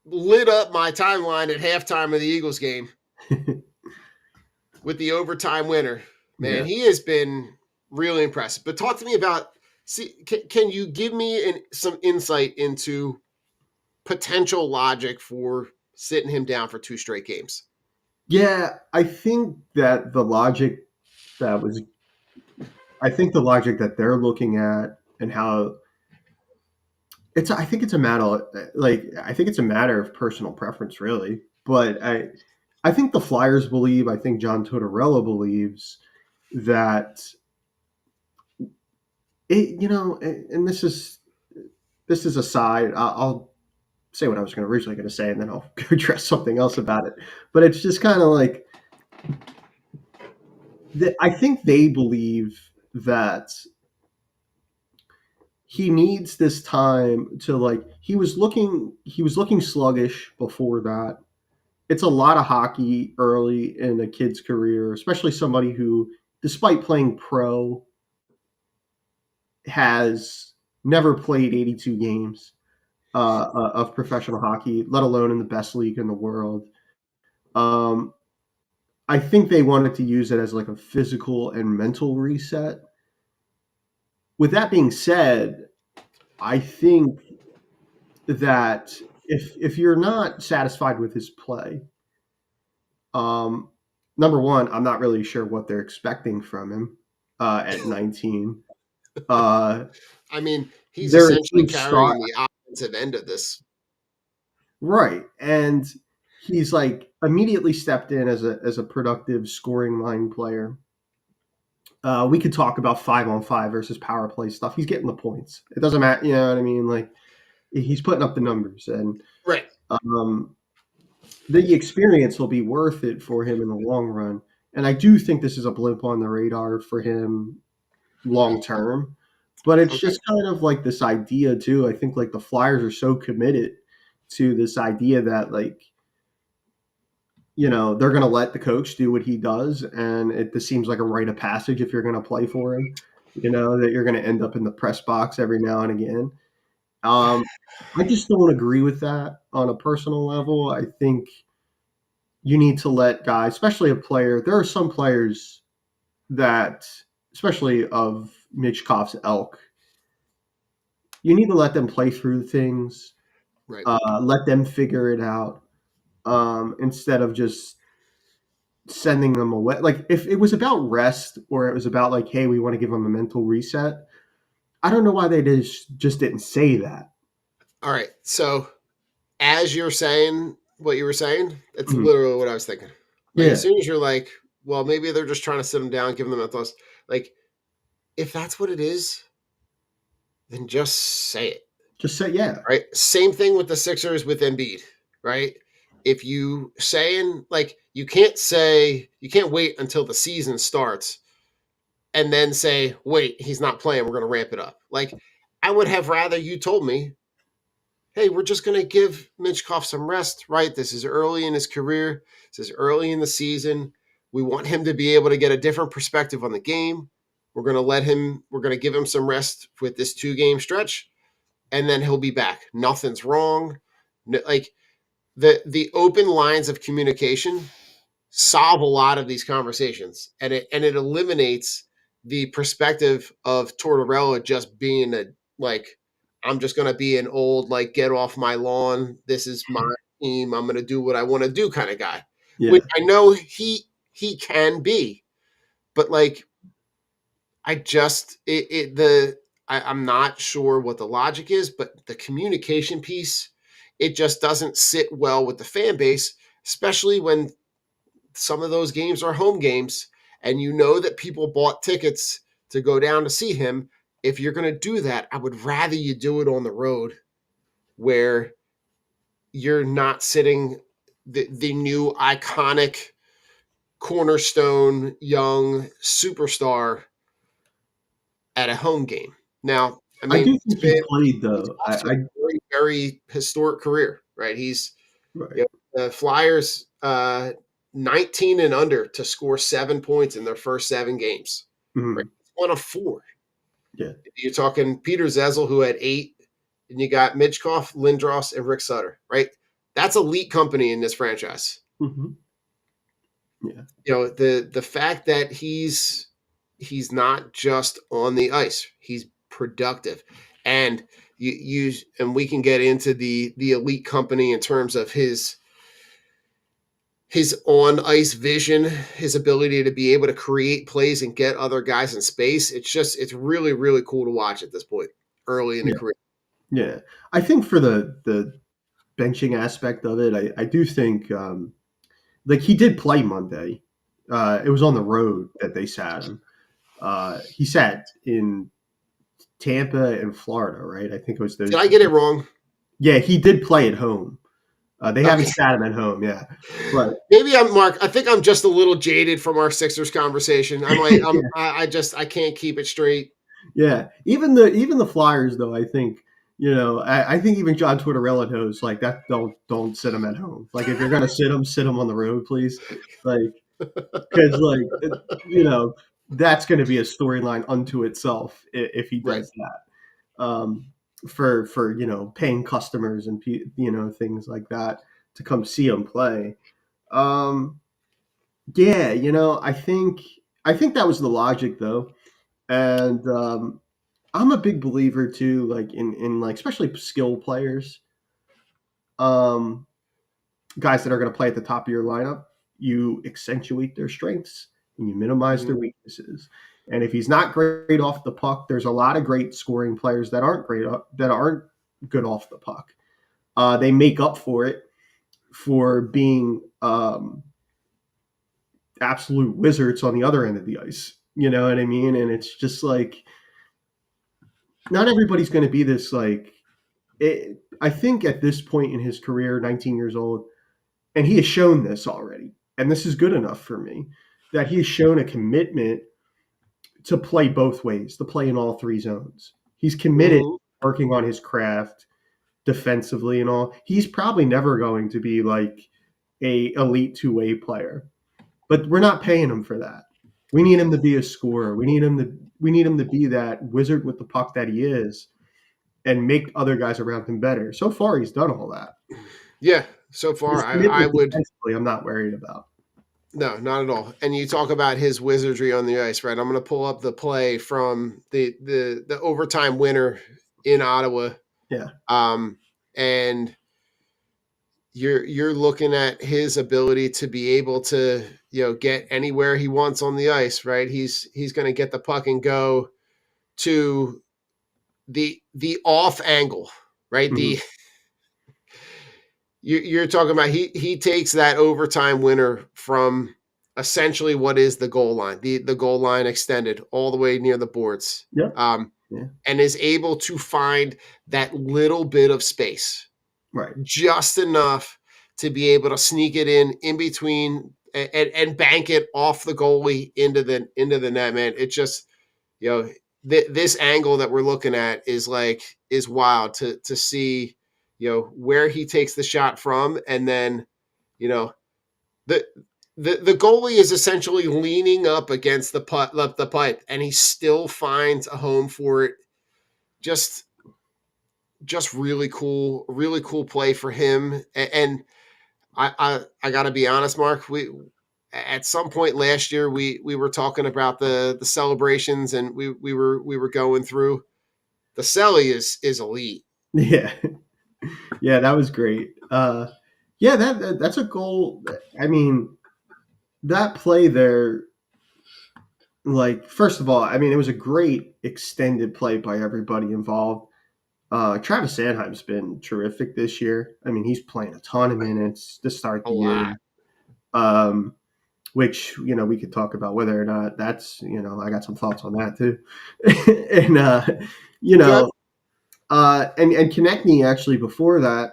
lit up my timeline at halftime of the Eagles game with the overtime winner. Man, he has been really impressive. But talk to me about, can you give me some insight into potential logic for sitting him down for 2 straight games? Yeah, I think that the logic that they're looking at and how I think it's a matter of personal preference, really. But I think the Flyers believe, I think John Tortorella believes that it, and this is a side. I'll say what I was originally going to say, and then I'll address something else about it. But it's just kind of like I think they believe that he needs this time to he was looking sluggish before that. It's a lot of hockey early in a kid's career, especially somebody who, despite playing pro, has never played 82 games of professional hockey, let alone in the best league in the world. I think they wanted to use it as like a physical and mental reset. With that being said, I think that if you're not satisfied with his play, number one, I'm not really sure what they're expecting from him at 19. I mean, he's They're essentially carrying the offensive end of this. Right. And he's immediately stepped in as a productive scoring line player. We could talk about 5-on-5 versus power play stuff. He's getting the points. It doesn't matter. You know what I mean? He's putting up the numbers, and right. The experience will be worth it for him in the long run. And I do think this is a blip on the radar for him long term. But it's just kind of like this idea too. I think the Flyers are so committed to this idea that they're going to let the coach do what he does, and this seems like a rite of passage if you're going to play for him. That you're going to end up in the press box every now and again. I just don't agree with that on a personal level. I think you need to let guys, especially a player. There are some players that, especially of Michkov's ilk, you need to let them play through things, right. Let them figure it out, instead of just sending them away. If it was about rest, or it was about hey, we want to give them a mental reset, I don't know why they just didn't say that. All right. So as you're saying what you were saying, it's Mhm. literally what I was thinking. Yeah. As soon as you're well, maybe they're just trying to sit them down, give them a thought. If that's what it is, then just say it. Just say, yeah. Right. Same thing with the Sixers with Embiid, right? If you saying you can't wait until the season starts and then say, wait, he's not playing, we're going to ramp it up. I would have rather you told me, hey, we're just going to give Michkov some rest, right? This is early in his career. This is early in the season. We want him to be able to get a different perspective on the game. We're going to give him some rest with this 2-game stretch, and then he'll be back. Nothing's wrong. The open lines of communication solve a lot of these conversations, and it eliminates the perspective of Tortorella just being a like, I'm just going to be an old like, get off my lawn, this is my team, I'm going to do what I want to do kind of guy, Yeah. which I know he can be, but like, I just I'm not sure what the logic is, but the communication piece, it just doesn't sit well with the fan base, especially when some of those games are home games and you know that people bought tickets to go down to see him. If you're going to do that, I would rather you do it on the road where you're not sitting the new iconic cornerstone young superstar at a home game. Now, I I mean, do think he played he's though. also a very, very historic career, right? He's, Right. you know, the Flyers 19 and under to score 7 points in their first 7 games, right? Mhm. One of 4. Yeah. You're talking Peter Zezel, who had 8, and you got Mitchkoff, Lindros, and Rick Sutter, right? That's elite company in this franchise. Mhm. Yeah. You know, the fact that he's not just on the ice, he's productive, and and we can get into the elite company in terms of his on ice vision, his ability to be able to create plays and get other guys in space. It's really, really cool to watch at this point early in the Yeah. career. Yeah. I think for the benching aspect of it, I do think like he did play Monday. It was on the road that they sat him. He sat in Tampa and Florida, right? I think it was Did those I two. get it wrong? Yeah, he did play at home. They haven't Okay. sat him at home, yeah. But Maybe I'm Mark. I think I'm just a little jaded from our Sixers conversation. I'm like, I can't keep it straight. yeah, even the Flyers though, I think I think even John Tortorella knows like that. Don't sit him at home. Like if you're gonna sit him on the road, please. Like because that's going to be a storyline unto itself if he Right. does that. For paying customers and things like that to come see him play. Um, yeah, I think that was the logic though, and I'm a big believer too, like in like especially skill players, um, guys that are going to play at the top of your lineup. You accentuate their strengths and you minimize Mhm. their weaknesses. And if he's not great off the puck, there's a lot of great scoring players that aren't good off the puck. They make up for it for being absolute wizards on the other end of the ice. You know what I mean? And it's just like not everybody's going to be this like. I think at this point in his career, 19 years old, and he has shown this already, and this is good enough for me that he has shown a commitment to play both ways, to play in all 3 zones. He's committed Mhm. working on his craft defensively and all. He's probably never going to be like a elite two-way player, but we're not paying him for that. We need him to be a scorer. We need him to be that wizard with the puck that he is and make other guys around him better. So far he's done all that. Yeah. So far, His I commitment would defensively I'm not worried about. no, not at all. And you talk about his wizardry on the ice, right? I'm going to pull up the play from the overtime winner in Ottawa, Yeah. and you're looking at his ability to be able to get anywhere he wants on the ice, right? He's going to get the puck and go to the off angle, right? Mhm. You're talking about he takes that overtime winner from essentially what is the goal line, the goal line extended all the way near the boards, Yeah. Yeah. and is able to find that little bit of space, Right. just enough to be able to sneak it in between and bank it off the goalie into the net, man. It just you know this angle that we're looking at is wild to see where he takes the shot from, and then you know the the goalie is essentially leaning up against the pipe, and he still finds a home for it. Just really cool play for him. And I gotta be honest, Mark. at some point last year we were talking about the celebrations, and we were going through. The celly is elite. Yeah, yeah, that was great. Yeah, that's a goal. I mean, that play there, like, first of all, I mean, it was a great extended play by everybody involved. Travis Sanheim's been terrific this year. I mean, he's playing a ton of minutes to start A the year. lot. Um, which, we could talk about whether or not that's, I got some thoughts on that too. And you Good. know, and Konechny actually before that,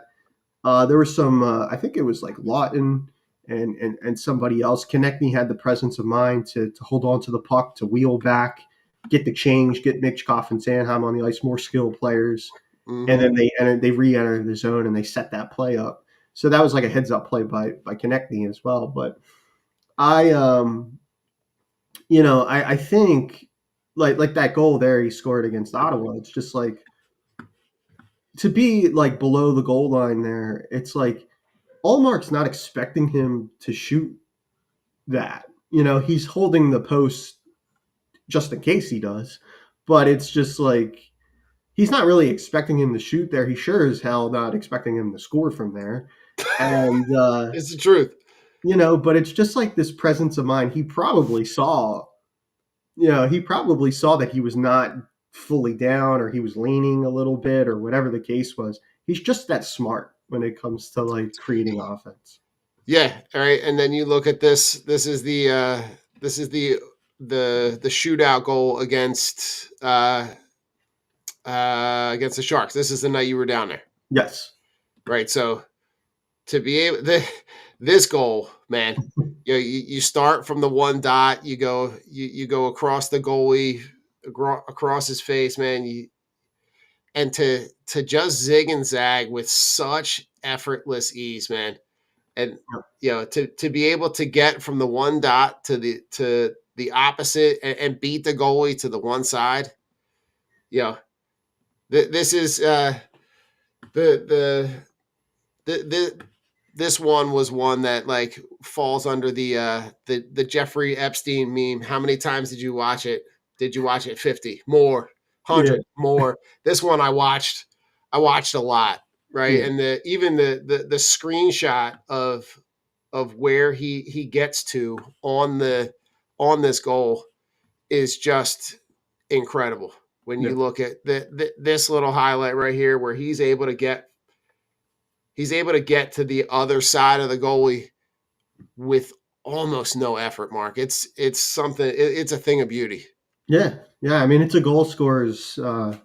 there was some. I think it was like Lawton and somebody else. Konechny had the presence of mind to hold on to the puck, to wheel back, get the change, get Michkov and Sanheim on the ice, more skilled players, and Mm-hmm. then they re-entered the zone and they set that play up. So that was like a heads up play by Konechny as well. But I I think like that goal there he scored against Ottawa. It's just like to be like below the goal line there. It's like Allmark's not expecting him to shoot that. He's holding the post just in case he does, but it's just like he's not really expecting him to shoot there. He sure as hell not expecting him to score from there. And It's the truth. but it's just like this presence of mind. He probably saw that he was not fully down or he was leaning a little bit or whatever the case was. He's just that smart when it comes to like creating offense. Yeah. All right. And then you look at this. This is the shootout goal against the Sharks. This is the night you were down there, Yes. right? So to be able this goal, man, you start from the one dot, you go across the goalie, across his face, man. And to just zig and zag with such effortless ease, man. And to be able to get from the one dot to the opposite and beat the goalie to the one side, this is the the this one was one that like falls under the Jeffrey Epstein meme. How many times did you watch it? Did you watch it 50 more, Yeah. 100 more? This one I watched a lot, right? Yeah. And even the screenshot of where he gets to on this goal is just incredible. When Yeah. you look at this little highlight right here where he's able to get to the other side of the goalie with almost no effort, Mark. It's something. It's a thing of beauty. Yeah. Yeah. I mean, it's a goal scorer's goal.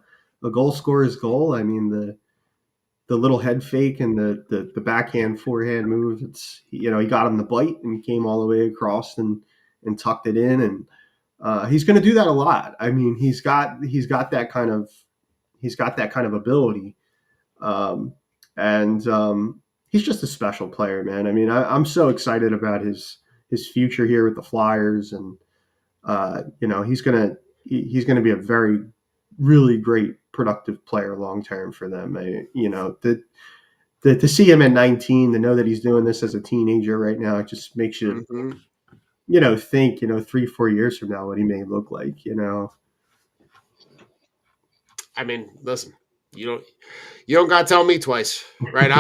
I mean, the little head fake and the backhand forehand move. It's he got him the bite and he came all the way across and tucked it in, and he's going to do that a lot. I mean, he's got that kind of ability, um, and he's just a special player, man. I mean, I'm so excited about his future here with the Flyers, and he's gonna be a very really great productive player long term for them. To see him at 19, to know that he's doing this as a teenager right now, it just makes you Mm-hmm. think 3-4 years from now what he may look like. I mean, listen, you don't got to tell me twice, right?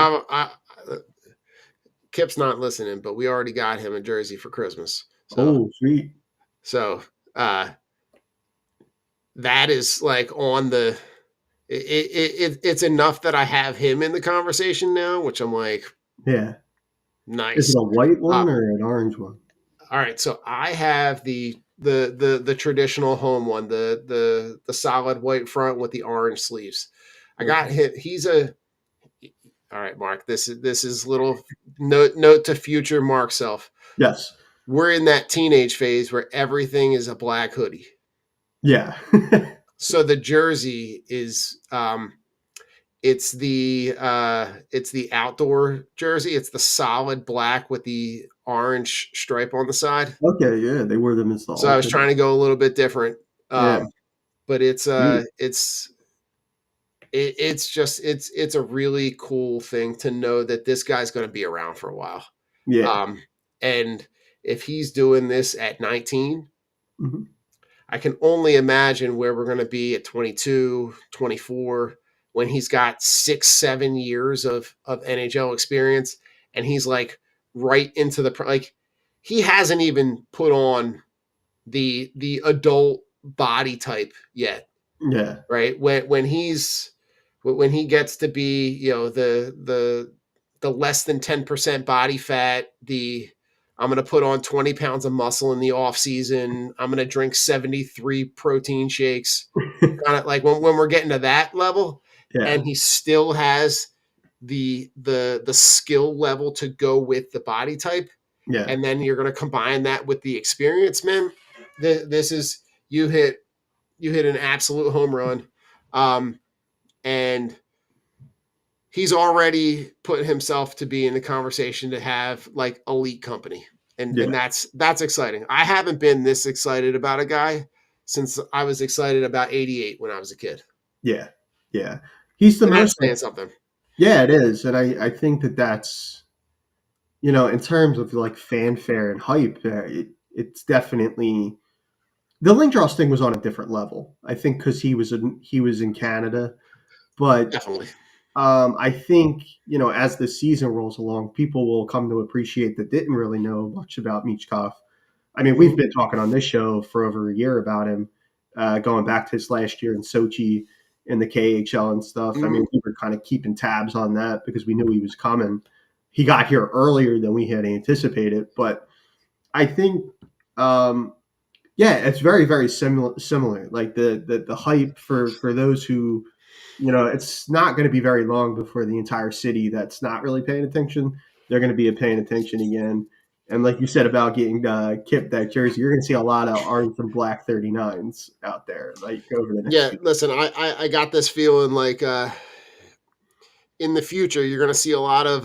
Kip's not listening, but we already got him a jersey for Christmas. Oh, sweet. So uh, that is like on the. It's enough that I have him in the conversation now, which I'm like, Yeah. Is it nice. a white Uh, one or an orange one? all right, so I have the traditional home one, the solid white front with the orange sleeves. I got Okay. him. He's a all right, Mark. This is little note to future Mark self. Yes. We're in that teenage phase where everything is a black hoodie. Yeah. So the jersey is it's the outdoor jersey. It's the solid black with the orange stripe on the side. Okay. Yeah, they wear them as the So I was alternate. trying to go a little bit different. Yeah. But Sweet. it's a really cool thing to know that this guy's going to be around for a while. Yeah. Um, and if he's doing this at 19, Mhm. I can only imagine where we're going to be at 22, 24, when he's got 6, 7 years of NHL experience and he's like right into like he hasn't even put on the adult body type yet, Yeah. right? When he gets to be, the less than 10% body fat, I'm going to put on 20 pounds of muscle in the off season. I'm going to drink 73 protein shakes. Kind of like when we're getting to that level, Yeah. and he still has the skill level to go with the body type, Yeah. and then you're going to combine that with the experience, man. This is you hit an absolute home run, and he's already put himself to be in the conversation to have like elite company, and Yeah. that's exciting. I haven't been this excited about a guy since I was excited about 88 when I was a kid, Yeah. Yeah. He's the and that's most. saying something. Yeah, it is, and I think that's in terms of like fanfare and hype, it's definitely the Lindros thing was on a different level. I think because he was in Canada, but Definitely. I think as the season rolls along, people will come to appreciate that didn't really know much about Michkov. I mean, we've Mhm. been talking on this show for over a year about him, going back to his last year in Sochi in the KHL and stuff. I Mhm. mean, we were kind of keeping tabs on that because we knew he was coming. He got here earlier than we had anticipated, but I think, yeah, it's very, very similar. Similar, like the hype for those who, it's not going to be very long before the entire city that's not really paying attention, they're going to be paying attention again. And like you said about getting Kip that jersey, you're going to see a lot of orange and black 39s out there, like over the next Yeah, few. listen, I got this feeling like in the future you're gonna see a lot of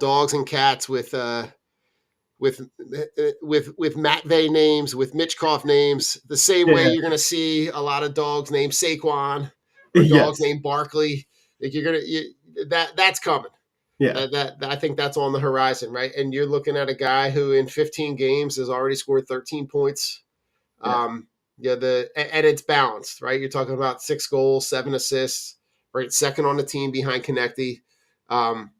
dogs and cats with with Matvey names, with Mitchkov names, the same way Yeah. you're going to see a lot of dogs named Saquon or dogs Yes. named Barkley. Like that's coming. Yeah. That I think that's on the horizon, right? And you're looking at a guy who in 15 games has already scored 13 points. Yeah. Yeah, and it's balanced, right? You're talking about 6 goals, 7 assists, right? Second on the team behind Konechny. Um,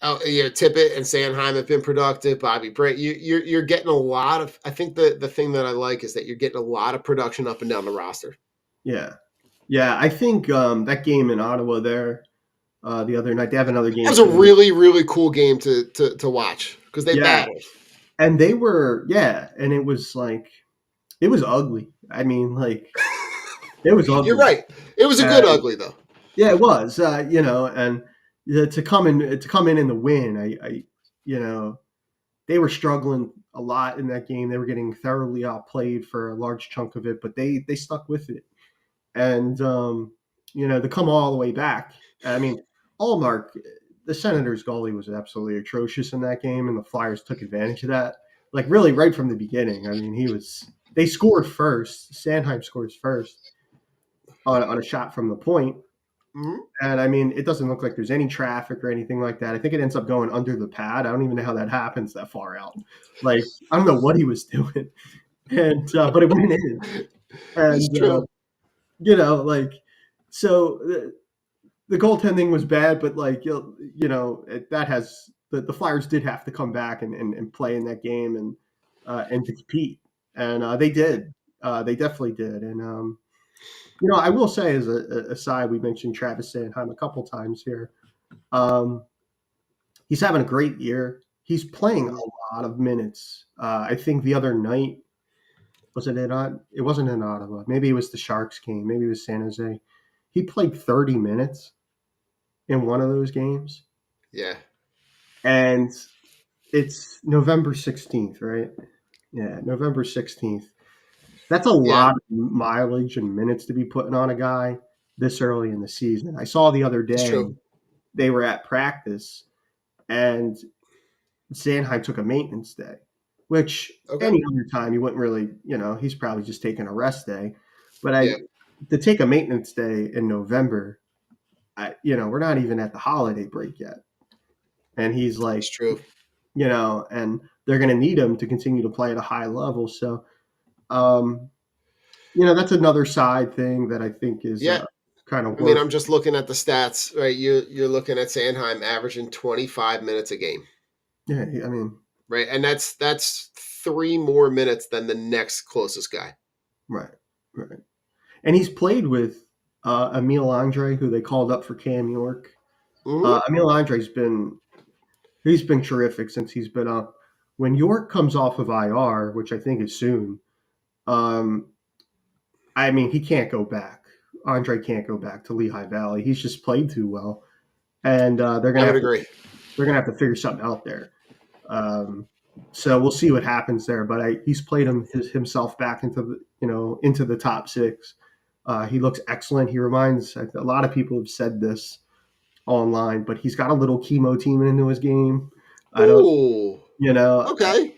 Tippett and Sanheim have been productive. Bobby Brett, you're getting a lot of. I think the thing that I like is that you're getting a lot of production up and down the roster. Yeah. Yeah. I think that game in Ottawa there the other night, they have another That game was a tonight. really really cool game to watch because they Yeah. battled. And they were, yeah. And it was like, it was ugly. I mean, like, it was You're ugly. right. It was a good And ugly though. yeah, it was, and to come in the win, you know, they were struggling a lot in that game. They were getting thoroughly outplayed for a large chunk of it, but they stuck with it. And to come all the way back. I mean, Allmark, the Senators goalie was absolutely atrocious in that game, and the Flyers took advantage of that. Like really, right from the beginning. I mean, they scored first. Sanheim scores first on a shot from the point. Mm-hmm. And I mean, it doesn't look like there's any traffic or anything like that. I think it ends up going under the pad. I don't even know how that happens that far out. Like, I don't know what he was doing. And, but it went in. It's And, true. like, so the goaltending was bad, but like, that has, the Flyers did have to come back and play in that game and to compete. And they did. They definitely did. And, I will say as a aside, we mentioned Travis Sanheim a couple times here. Um, he's having a great year. He's playing Mhm. a lot of minutes. I think the other night was it in it wasn't in Ottawa. Maybe it was the Sharks game. Maybe it was San Jose. He played 30 minutes in one of those games, Yeah, and it's November 16th, right? Yeah, November 16th. That's a yeah, lot of mileage and minutes to be putting on a guy this early in the season. I saw the other it's day true. they were at practice and Sanheim took a maintenance day, which Okay. any other time you wouldn't really, he's probably just taking a rest day. But Yeah, to take a maintenance day in November, we're not even at the holiday break yet. And he's it's like, true. and they're going to need him to continue to play at a high level. So, um, that's another side thing that I think is Yeah. kind of I mean, worth. I'm just looking at the stats, right? You're looking at Sandheim averaging 25 minutes a game, Yeah, I mean, right? And that's 3 more minutes than the next closest guy. right, right. And he's played with Emil Andre, who they called up for Cam York. Hmm. Emil Andre's been terrific since he's been up. When York comes off of IR, which I think is soon, um, I mean, he can't go back. Andre can't go back to Lehigh Valley. He's just played too well, and I would agree. they're gonna have to figure something out there. Um, so we'll see what happens there. But he's played himself back into the top six. He looks excellent. He reminds a lot of people have said this online, but he's got a little chemo team into his game. I don't, Ooh, you know, okay.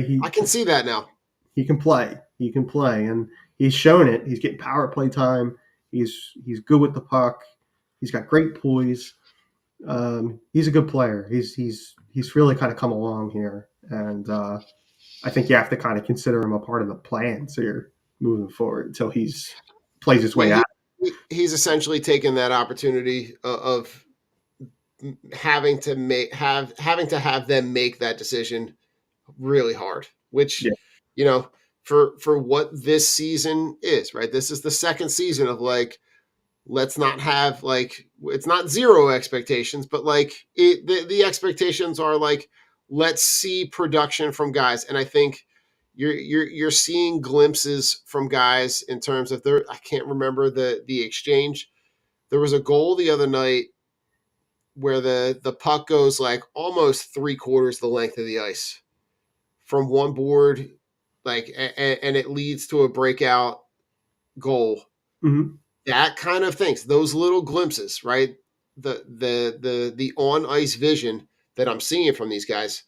he I can see that now. he can play. He can play, and he's shown it. He's getting power play time. He's good with the puck. He's got great poise. He's a good player. He's really kind of come along here, and I think you have to kind of consider him a part of the plans here moving forward until he's plays his way Yeah, out. he's essentially taken that opportunity of having to have them make that decision really hard, which Yeah. you know for what this season is, right? This is the second season of like, let's not have like, it's not zero expectations, but like the expectations are like, let's see production from guys. And I think you're seeing glimpses from guys in terms of their, I can't remember the exchange. There was a goal the other night where the puck goes like almost 3/4 the length of the ice from one board, like, and it leads to a breakout goal. Mhm. That kind of things, those little glimpses, right? The on ice vision that I'm seeing from these guys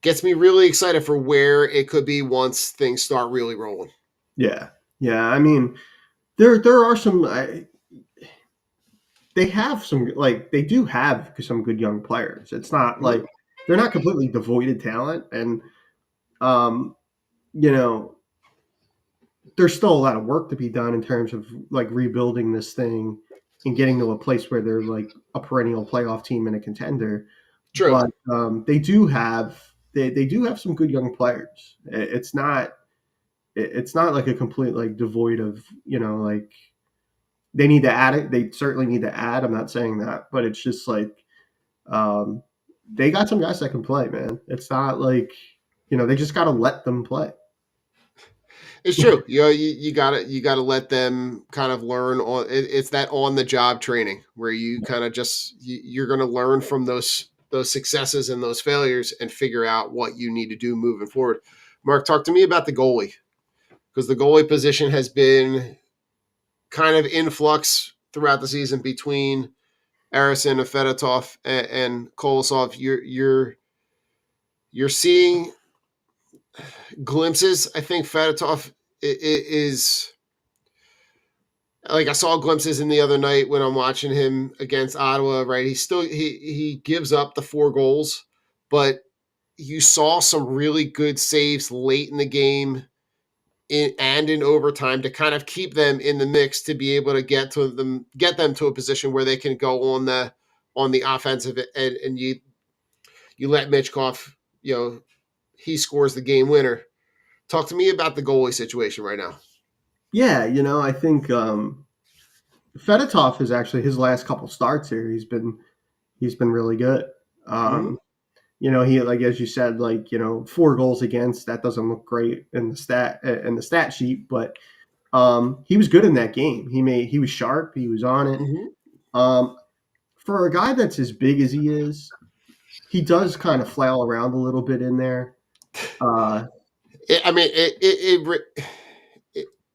gets me really excited for where it could be once things start really rolling. Yeah. Yeah. I mean, there are some. They have some they do have some good young players. It's not Mhm. like they're not completely devoid of talent, and um, you know, there's still a lot of work to be done in terms of like rebuilding this thing and getting to a place where they're like a perennial playoff team and a contender. True. But they do have some good young players. It's not like a complete like devoid of like they need to add it. They certainly need to add. I'm not saying that, but it's just like um, they got some guys that can play, man. It's not like they just got to let them play. It's true. You gotta let them kind of learn on it's that on the job training where you kind of just you're gonna learn from those successes and those failures and figure out what you need to do moving forward. Mark, talk to me about the goalie, because the goalie position has been kind of in flux throughout the season between Arison, Fedotov, and Kolosov. You're seeing glimpses. I think Fedotov is like, I saw glimpses in the other night when I'm watching him against Ottawa. Right, he gives up the 4 goals, but you saw some really good saves late in the game and in overtime to kind of keep them in the mix to be able to get them to a position where they can go on the offensive, and you let Mitchkov, he scores the game winner. Talk to me about the goalie situation right now. Yeah, I think Fedotov is actually his last couple starts here. He's been really good. Mm-hmm. Um, he like as you said, 4 goals against. That doesn't look great in the stat sheet, but he was good in that game. He was sharp. He was on it. Mm-hmm. Um, for a guy that's as big as he is, he does kind of flail around a little bit in there. Uh, I mean, it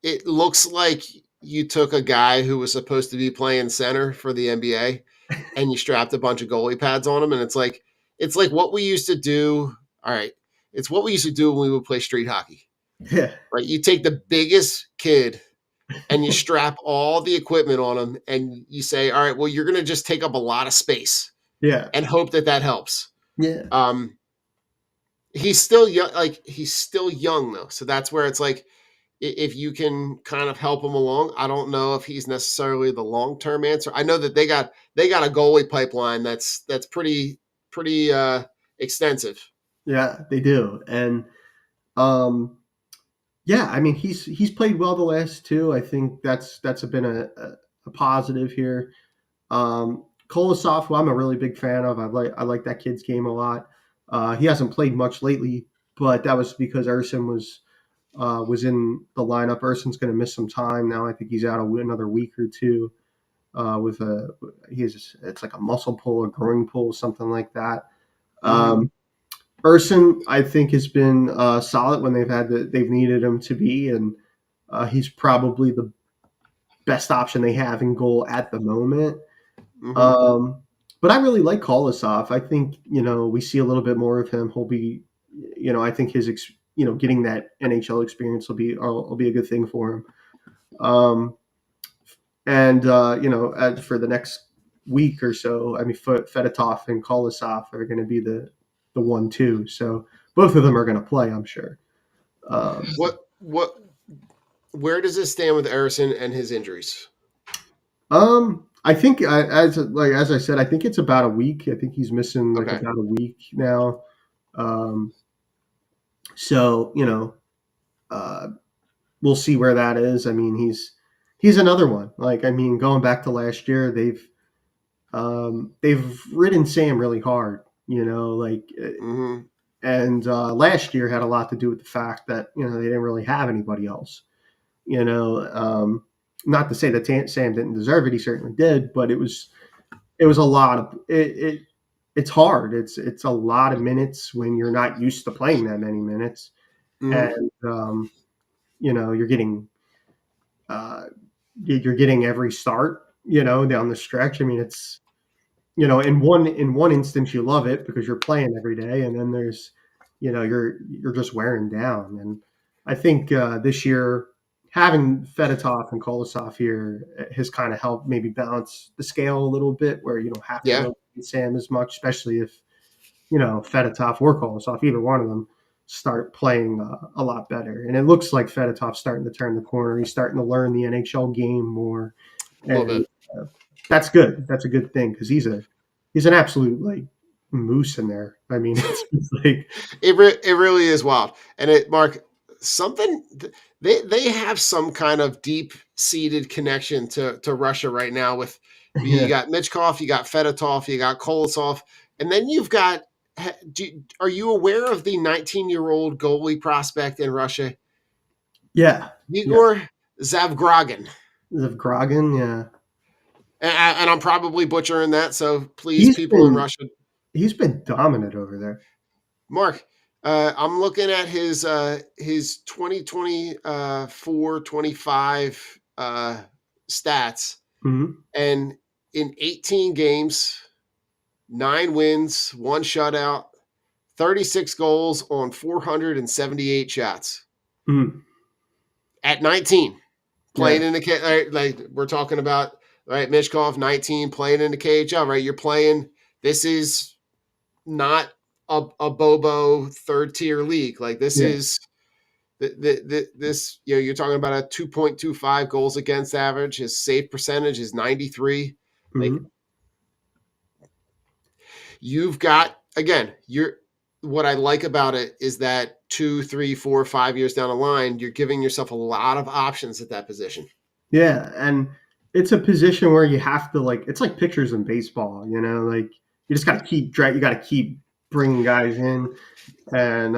it looks like you took a guy who was supposed to be playing center for the NBA and you strapped a bunch of goalie pads on him, and it's like what we used to do. All right, it's what we used to do when we would play street hockey. yeah, Right, you take the biggest kid and you strap all the equipment on him, and you say, all right, well, you're going to just take up a lot of space yeah, and hope that helps. Yeah. Um, he's still young. Like he's still young though, so that's where it's like if you can kind of help him along. I don't know if he's necessarily the long term answer. I know that they got a goalie pipeline that's pretty extensive. Yeah, they do. And um yeah, I mean he's played well the last two. I think that's been a positive here. Kolosov, who I'm a really big fan of. I like that kid's game a lot. He hasn't played much lately, but that was because Erson was in the lineup. Erson's going to miss some time now. I think he's out another week or two with it's like a muscle pull, a growing pull, something like that. Mm-hmm. Erson, I think, has been solid when they've needed him to be, and he's probably the best option they have in goal at the moment. Mm-hmm. Um, but I really like Kolosov. I think we see a little bit more of him. He'll be, I think getting that NHL experience will be a good thing for him. Um, and for the next week or so, I mean, Fedotov and Kolosov are going to be the 1-2. So both of them are going to play, I'm sure. Um, What where does this stand with Erison and his injuries? I think as I said, I think it's about a week. I think he's missing like Okay. about a week now. Um, so uh, we'll see where that is. I mean, he's another one. Like, I mean, going back to last year, they've ridden Sam really hard. Mm-hmm. And last year had a lot to do with the fact that they didn't really have anybody else. Not to say that Sam didn't deserve it; he certainly did. But it was a lot of it. It's hard. It's a lot of minutes when you're not used to playing that many minutes, Mm-hmm. and you're getting uh, you're getting every start. Down the stretch. I mean, it's in one instance you love it because you're playing every day, and then there's you're just wearing down. And I think this year having Fedotov and Kolosov here has kind of helped maybe balance the scale a little bit, where you don't have to Yeah. really beat Sam as much, especially if Fedotov or Kolosov, either one of them, start playing a lot better. And it looks like Fedotov's starting to turn the corner. He's starting to learn the NHL game more, A little and bit. that's good. That's a good thing because he's an absolute like moose in there. I mean, it's like It really is wild. And Mark, something they have some kind of deep seated connection to Russia right now. With you yeah, got Michkov, you got Fedotov, you got Kolosov, and then you've got. Are you aware of the 19-year-old goalie prospect in Russia, yeah, yeah. Igor Zavgrogin? Zavgrogin, yeah. And I'm probably butchering that, so please, He's people in been Russia, he's been dominant over there. Mark, I'm looking at his 2024 25 stats, Hmm. and in 18 games, 9 wins, 1 shutout, 36 goals on 478 shots Hmm. at 19, playing Yeah, in the like we're talking about, right? Mishkov 19 playing in the KHL, right? You're playing. This is not a Bobo third tier league. Like this yeah. is this you're talking about a 2.25 goals against average. His save percentage is 93. Like Hmm. you've got again, you're what I like about it is that 2, 3, 4, 5 years down the line, you're giving yourself a lot of options at that position. Yeah, and it's a position where you have to like it's like pitchers in baseball. Like you just got to you got to keep bringing guys in, and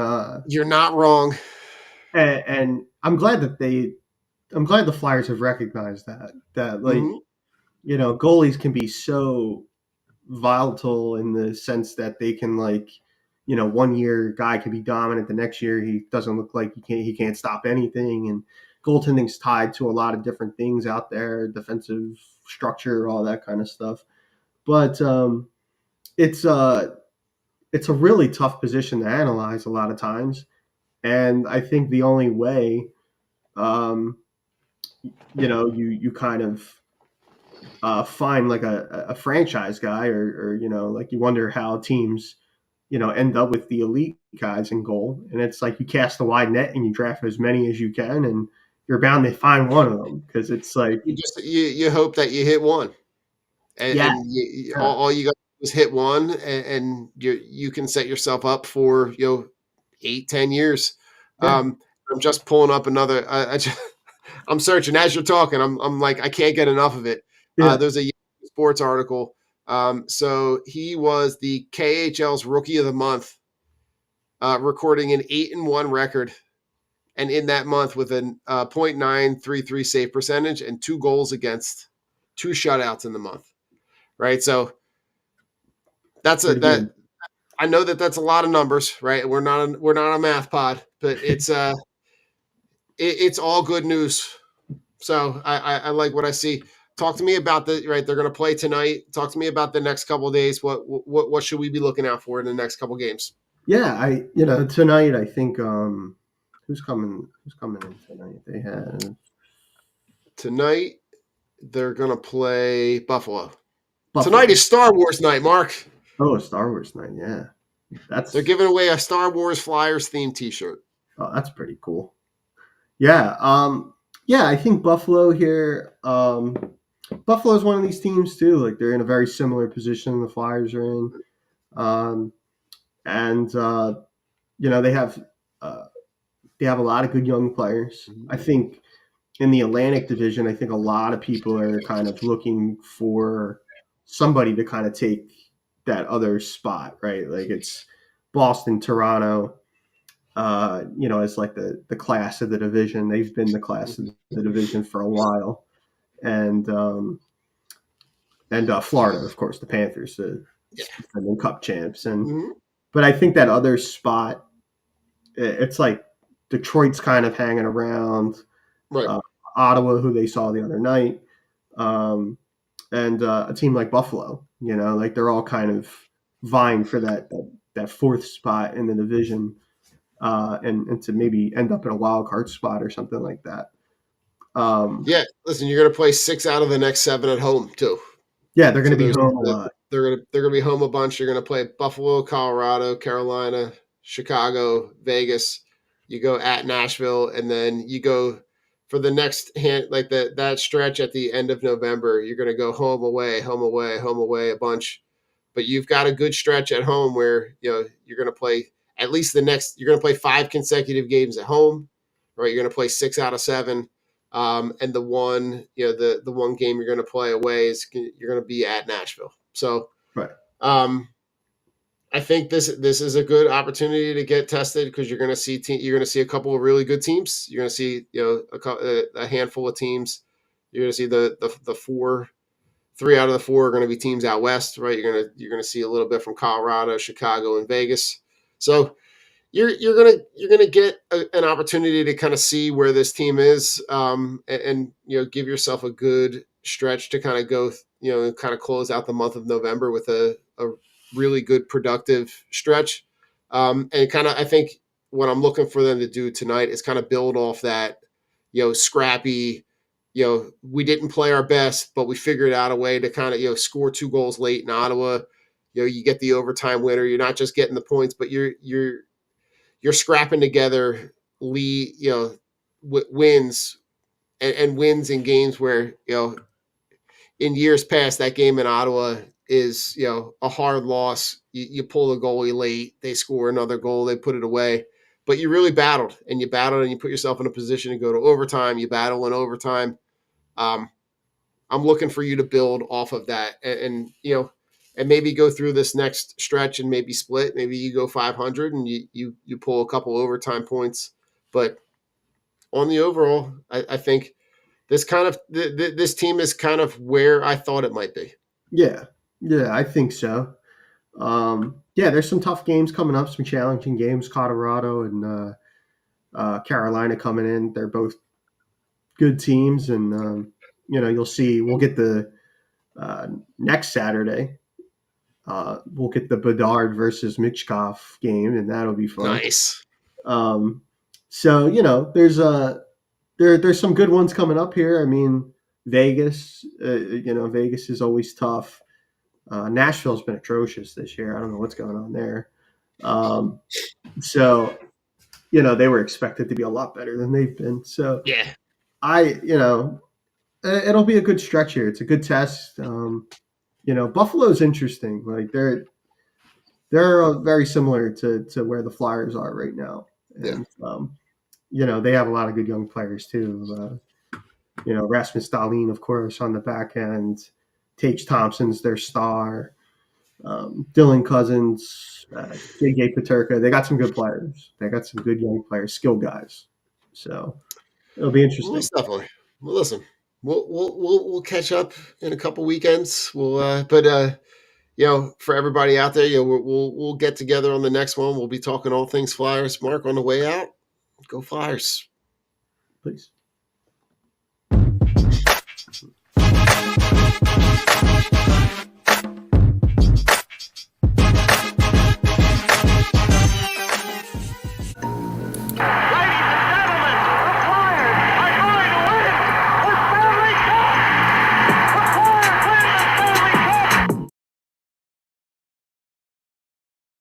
You're not wrong. and I'm glad the Flyers have recognized that like Hmm. goalies can be so volatile in the sense that they can like one year guy can be dominant, the next year he doesn't look like he can't stop anything, and goaltending's tied to a lot of different things out there, defensive structure, all that kind of stuff. But it's it's a really tough position to analyze a lot of times, and I think the only way um, you kind of find like a franchise guy, or like you wonder how teams end up with the elite guys in goal. And it's like you cast a wide net and you draft as many as you can, and you're bound to find one of them because it's like, You hope that you hit one, yeah, and all you got to do is hit one, and you can set yourself up for 8-10 years. yeah, I'm just pulling up another. I'm searching as you're talking. I'm like I can't get enough of it. yeah. There's a Yahoo Sports article. So he was the KHL's Rookie of the Month, recording an 8-1 record, and in that month with a .933 save percentage and 2 goals against, 2 shutouts in the month. Right, so Pretty good. that. I know that that's a lot of numbers, right? We're not a math pod, but it's all good news. So I like what I see. Talk to me about right. They're going to play tonight. Talk to me about the next couple of days. What should we be looking out for in the next couple games? Yeah, tonight I think who's coming in tonight? They have Tonight they're going to play Buffalo. Tonight Buffalo. is Star Wars night, Mark. Oh, Star Wars night. Yeah, They're giving away a Star Wars Flyers themed T-shirt. that's pretty cool. Yeah, yeah, I think Buffalo here. Buffalo is one of these teams too. Like they're in a very similar position the Flyers are in, and uh, they have a lot of good young players. I think in the Atlantic Division, I think a lot of people are kind of looking for somebody to kind of take that other spot, right? Like it's Boston, Toronto, as like the class of the division. They've been the class of the division for a while, and Florida, of course, the Panthers, the defending Cup champs, Mm-hmm. but I think that other spot, it's like Detroit's kind of hanging around, Right. Ottawa, who they saw the other night, and a team like Buffalo. Like they're all kind of vying for that fourth spot in the division. And to maybe end up in a wild card spot or something like that. Yeah, listen, you're going to play 6 out of the next 7 at home too. Yeah, they're going to be there's home a lot. They're gonna be home a bunch. You're gonna play Buffalo, Colorado, Carolina, Chicago, Vegas. You go at Nashville, and then you go for the next like that stretch at the end of November. You're gonna go home away, home away, home away a bunch. But you've got a good stretch at home where you're gonna play at least you're gonna play 5 consecutive games at home, right? You're gonna play 6 out of 7. And the one, the one game you're going to play away is you're going to be at Nashville. So, Right. I think this is a good opportunity to get tested because you're going to see a couple of really good teams. You're going to see a handful of teams. You're going to see the 3 out of the 4 are going to be teams out west, right? You're going to see a little bit from Colorado, Chicago, and Vegas. So you're gonna get an opportunity to kind of see where this team is, and give yourself a good stretch to kind of go, kind of close out the month of November with a really good productive stretch, and kind of I think what I'm looking for them to do tonight is kind of build off that, scrappy. We didn't play our best, but we figured out a way to kind of score 2 goals late in Ottawa. You get the overtime winner. You're not just getting the points, but you're scrapping together wins and wins in games where in years past that game in Ottawa is a hard loss. You pull the goalie late, they score another goal, they put it away, but you really battled and you put yourself in a position to go to overtime. You battle in overtime. I'm looking for you to build off of that and maybe go through this next stretch and maybe split. Maybe you go 500 and you pull a couple overtime points. But on the overall, I think this this team is kind of where I thought it might be. Yeah, I think so. Yeah, there's some tough games coming up, some challenging games. Colorado and Carolina coming in. They're both good teams, and you'll see. We'll get the next Saturday. We'll get the Bedard versus Michkov game, and that'll be fun. Nice. So there's some good ones coming up here. I mean, Vegas. Vegas is always tough. Nashville's been atrocious this year. I don't know what's going on there. Um, so, you know, they were expected to be a lot better than they've been. So Yeah. it'll be a good stretch here. It's a good test. You know, Buffalo's interesting. Like they're very similar to where the Flyers are right now, Yeah. and you know, they have a lot of good young players too. You know, Rasmus Dahlin, of course, on the back end. Tage Thompson's their star. Dylan Cousins, J.J. Paterka. They got some good players. They got some good young players, skilled guys. So it'll be interesting. Most definitely. Well, listen, we'll catch up in a couple weekends. You know, for everybody out there, you know, we'll get together on the next one. We'll be talking all things Flyers. Mark, on the way out, go Flyers. Please.